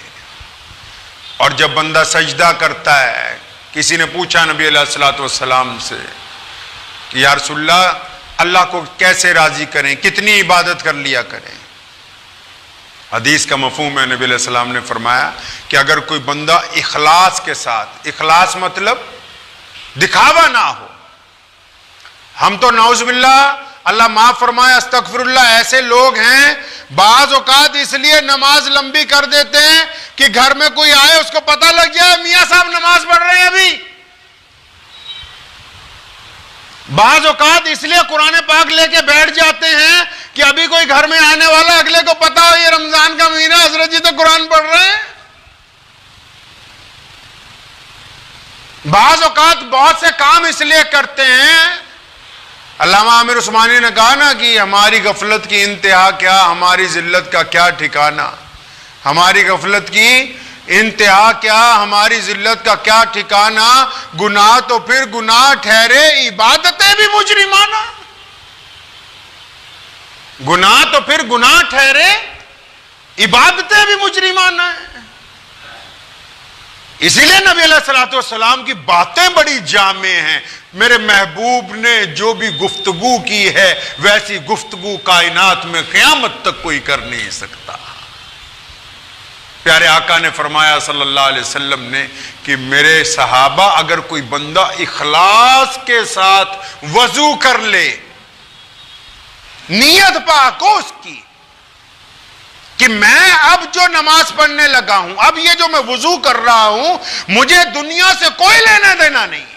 اور جب بندہ سجدہ کرتا ہے، کسی نے پوچھا نبی علیہ السلام سے کہ یا رسول اللہ، اللہ کو کیسے راضی کریں، کتنی عبادت کر لیا کریں؟ حدیث کا مفہوم ہے، نبی علیہ السلام نے فرمایا کہ اگر کوئی بندہ اخلاص کے ساتھ، اخلاص مطلب دکھاوا نہ ہو. ہم تو نعوذ باللہ، اللہ معاف فرمائے، استغفر اللہ، ایسے لوگ ہیں بعض اوقات اس لیے نماز لمبی کر دیتے ہیں کہ گھر میں کوئی آئے اس کو پتہ لگ جائے میاں صاحب نماز پڑھ رہے ہیں ابھی. بعض اوقات اس لیے قرآن پاک لے کے بیٹھ جاتے ہیں کہ ابھی کوئی گھر میں آنے والا، اگلے کو پتا ہو یہ رمضان کا مہینہ، حضرت جی تو قرآن پڑھ رہے ہیں. بعض اوقات بہت سے کام اس لیے کرتے ہیں. علامہ عامر عثمانی نے کہا نا کہ ہماری غفلت کی انتہا کیا، ہماری ذلت کا کیا ٹھکانہ. ہماری غفلت کی انتہا کیا، ہماری ذلت کا کیا ٹھکانہ. گناہ تو پھر گناہ ٹھہرے، عبادتیں بھی مجرمانہ. گناہ تو پھر گناہ ٹھہرے، عبادتیں بھی مجرمانہ ہیں. اسی لیے نبی علیہ السلام کی باتیں بڑی جامع ہیں. میرے محبوب نے جو بھی گفتگو کی ہے ویسی گفتگو کائنات میں قیامت تک کوئی کر نہیں سکتا۔ پیارے آقا نے فرمایا صلی اللہ علیہ وسلم نے کہ میرے صحابہ اگر کوئی بندہ اخلاص کے ساتھ وضو کر لے، نیت پاک ہو اس کی کہ میں اب جو نماز پڑھنے لگا ہوں، اب یہ جو میں وضو کر رہا ہوں، مجھے دنیا سے کوئی لینا دینا نہیں،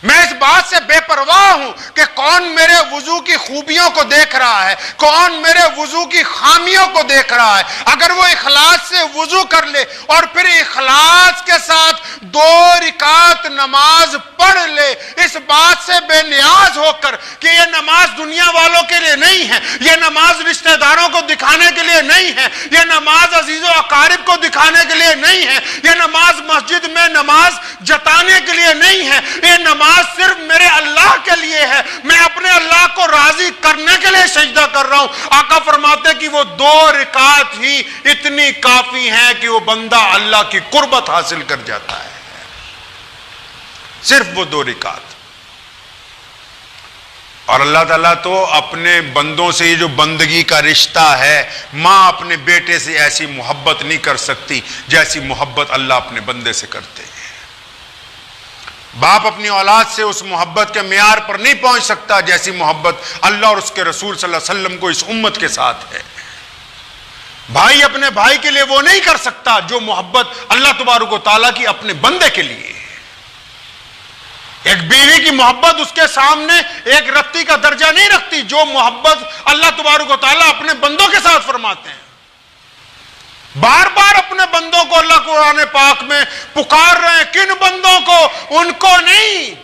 میں اس بات سے بے پرواہ ہوں کہ کون میرے وضو کی خوبیوں کو دیکھ رہا ہے، کون میرے وضو کی خامیوں کو دیکھ رہا ہے۔ اگر وہ اخلاص سے وضو کر لے اور پھر اخلاص کے ساتھ 2 رکعت نماز پڑھ لے، اس بات سے بے نیاز ہو کر کہ یہ نماز دنیا والوں کے لیے نہیں ہے، یہ نماز رشتہ داروں کو دکھانے کے لیے نہیں ہے، یہ نماز عزیز و اقارب کو دکھانے کے لیے نہیں ہے، یہ نماز مسجد میں نماز جتانے کے لیے نہیں ہے، یہ نماز صرف میرے اللہ کے لیے ہے، میں اپنے اللہ کو راضی کرنے کے لیے سجدہ کر رہا ہوں۔ آقا فرماتے کہ وہ 2 رکعت ہی اتنی کافی ہیں کہ وہ بندہ اللہ کی قربت حاصل کر جاتا ہے، صرف وہ 2 رکعت۔ اور اللہ تعالیٰ تو اپنے بندوں سے یہ جو بندگی کا رشتہ ہے، ماں اپنے بیٹے سے ایسی محبت نہیں کر سکتی جیسی محبت اللہ اپنے بندے سے کرتے ہیں۔ باپ اپنی اولاد سے اس محبت کے معیار پر نہیں پہنچ سکتا جیسی محبت اللہ اور اس کے رسول صلی اللہ علیہ وسلم کو اس امت کے ساتھ ہے۔ بھائی اپنے بھائی کے لیے وہ نہیں کر سکتا جو محبت اللہ تبارک و تعالیٰ کی اپنے بندے کے لیے۔ ایک بیوی کی محبت اس کے سامنے ایک رتی کا درجہ نہیں رکھتی جو محبت اللہ تبارک و تعالیٰ اپنے بندوں کے ساتھ فرماتے ہیں۔ بار بار اپنے بندوں کو اللہ قرآن پاک میں پکار رہے ہیں، کن بندوں کو؟ ان کو نہیں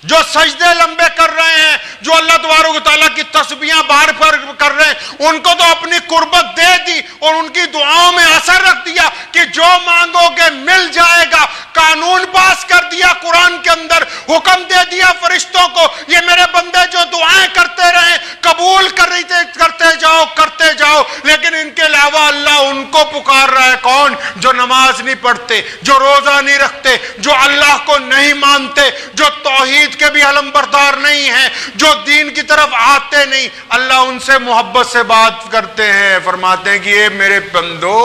جو سجدے لمبے کر رہے ہیں، جو اللہ تبارک و تعالیٰ کی تسبیحاں بار بار کر رہے ہیں، ان کو تو اپنی قربت دے دی اور ان کی دعاؤں میں اثر رکھ دیا کہ جو مانگو گے مل جائے گا۔ قانون پاس کر دیا قرآن کے اندر، حکم دے دیا فرشتوں کو، یہ میرے بندے جو دعائیں کرتے رہیں قبول کرتے جاؤ، لیکن ان کے علاوہ اللہ ان کو پکار رہا ہے، کون؟ جو نماز نہیں پڑھتے، جو روزہ نہیں رکھتے، جو اللہ کو نہیں مانتے، جو توحید کے بھی علم بردار نہیں ہیں، جو دین کی طرف آتے نہیں۔ اللہ ان سے محبت سے بات کرتے ہیں، فرماتے ہیں کہ اے میرے بندو،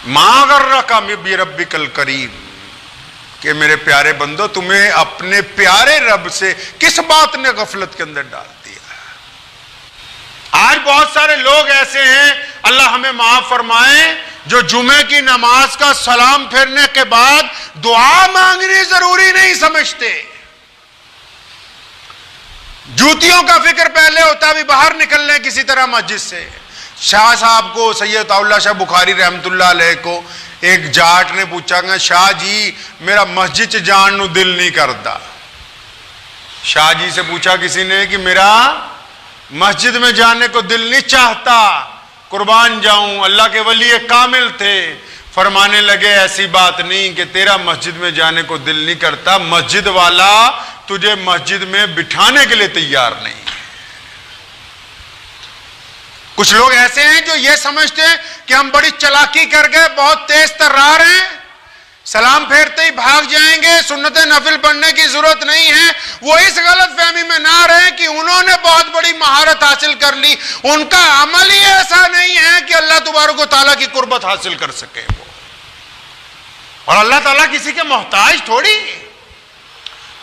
ما غرک بربک الکریم، کہ میرے پیارے بندو تمہیں اپنے پیارے رب سے کس بات نے غفلت کے اندر ڈال دیا۔ آج بہت سارے لوگ ایسے ہیں، اللہ ہمیں معاف فرمائے، جو جمعے کی نماز کا سلام پھیرنے کے بعد دعا مانگنی ضروری نہیں سمجھتے۔ جوتیوں کا فکر پہلے ہوتا بھی باہر نکل لیں کسی طرح مسجد سے۔ شاہ صاحب کو، سید اللہ شاہ بخاری رحمت اللہ علیہ کو ایک جاٹ نے پوچھا کہ شاہ جی میرا مسجد جان نو دل نہیں کرتا۔ شاہ جی سے پوچھا کسی نے کہ میرا مسجد میں جانے کو دل نہیں چاہتا، قربان جاؤں۔ اللہ کے ولی کامل تھے، فرمانے لگے ایسی بات نہیں کہ تیرا مسجد میں جانے کو دل نہیں کرتا، مسجد والا تجھے مسجد میں بٹھانے کے لیے تیار نہیں۔ کچھ لوگ ایسے ہیں جو یہ سمجھتے ہیں کہ ہم بڑی چلاکی کر گئے، بہت تیز ترار ہیں، سلام پھیرتے ہی بھاگ جائیں گے، سنت نفل پڑھنے کی ضرورت نہیں ہے۔ وہ اس غلط فہمی میں نہ رہے کہ انہوں نے بہت بڑی مہارت حاصل کر لی، ان کا عمل ہی ایسا نہیں ہے کہ اللہ تبارک و تعالیٰ کی قربت حاصل کر سکے وہ۔ اور اللہ تعالیٰ کسی کے محتاج تھوڑی،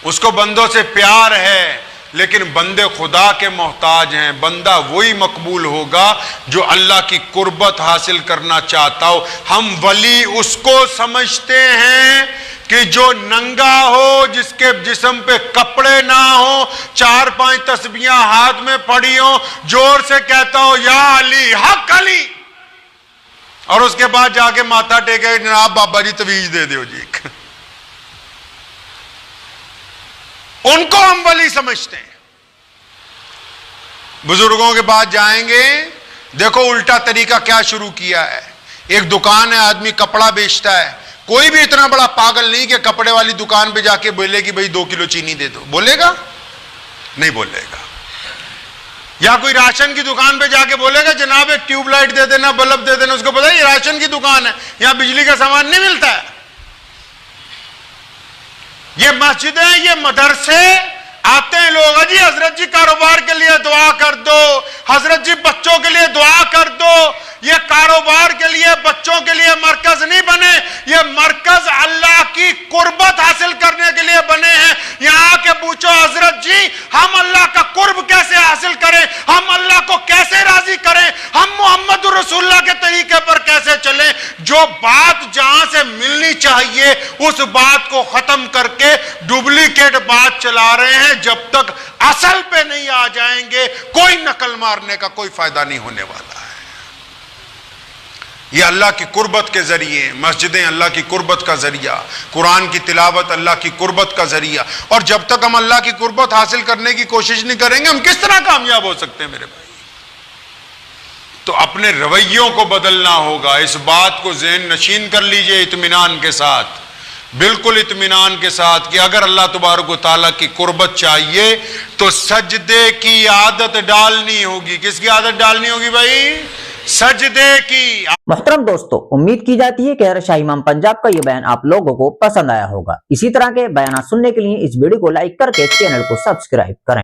اس کو بندوں سے پیار ہے، لیکن بندے خدا کے محتاج ہیں۔ بندہ وہی مقبول ہوگا جو اللہ کی قربت حاصل کرنا چاہتا ہو۔ ہم ولی اس کو سمجھتے ہیں کہ جو ننگا ہو، جس کے جسم پہ کپڑے نہ ہو، 4-5 تسبیحاں ہاتھ میں پڑی ہو، زور سے کہتا ہو یا علی حق علی، اور اس کے بعد جا کے ماتھا ٹیکے جناب بابا جی تویج دے دیو جی۔ ان کو ہم ولی سمجھتے ہیں۔ بزرگوں کے بعد جائیں گے، دیکھو الٹا طریقہ کیا شروع کیا ہے۔ ایک دکان ہے، آدمی کپڑا بیچتا ہے، کوئی بھی اتنا بڑا پاگل نہیں کہ کپڑے والی دکان پہ جا کے بولے کہ بھئی 2 کلو چینی دے دو، بولے گا؟ نہیں بولے گا۔ یا کوئی راشن کی دکان پہ جا کے بولے گا جناب ایک ٹیوب لائٹ دے دینا، بلب دے دینا، اس کو پتا ہے یہ راشن کی دکان ہے، یہاں بجلی کا سامان نہیں ملتا ہے۔ یہ مسجدیں, یہ مدرسے, آتے ہیں لوگ, جی حضرت جی کاروبار کے لیے دعا کر دو, حضرت جی بچوں کے لیے دعا کر دو. یہ کاروبار کے لیے, بچوں کے لیے مرکز نہیں بنے, یہ مرکز اللہ کی قربت حاصل کرنے کے لیے بنے ہیں. یہاں آ کے پوچھو حضرت جی ہم اللہ کا قرب کیسے حاصل کریں, ہم اللہ کو کیسے راضی کریں, ہم محمد رسول اللہ کے طریقے پر کیسے چلیں. جو بات جہاں سے ملنی چاہیے اس بات کو ختم کر کے ڈپلیکیٹ بات چلا رہے ہیں. جب تک اصل پہ نہیں آ جائیں گے کوئی نقل مارنے کا کوئی فائدہ نہیں ہونے والا ہے. یہ اللہ کی قربت کے ذریعے, مسجدیں اللہ کی قربت کا ذریعہ, قرآن کی تلاوت اللہ کی قربت کا ذریعہ. اور جب تک ہم اللہ کی قربت حاصل کرنے کی کوشش نہیں کریں گے ہم کس طرح کامیاب ہو سکتے ہیں میرے بھائی. تو اپنے رویوں کو بدلنا ہوگا. اس بات کو ذہن نشین کر لیجئے اطمینان کے ساتھ, بالکل اطمینان کے ساتھ, کہ اگر اللہ تبارک و تعالیٰ کی قربت چاہیے تو سجدے کی عادت ڈالنی ہوگی. کس کی عادت ڈالنی ہوگی بھائی؟ سجدے کی. محترم دوستو, امید کی جاتی ہے کہ حضرت شاہ امام پنجاب کا یہ بیان آپ لوگوں کو پسند آیا ہوگا. اسی طرح کے بیانات سننے کے لیے اس ویڈیو کو لائک کر کے چینل کو سبسکرائب کریں.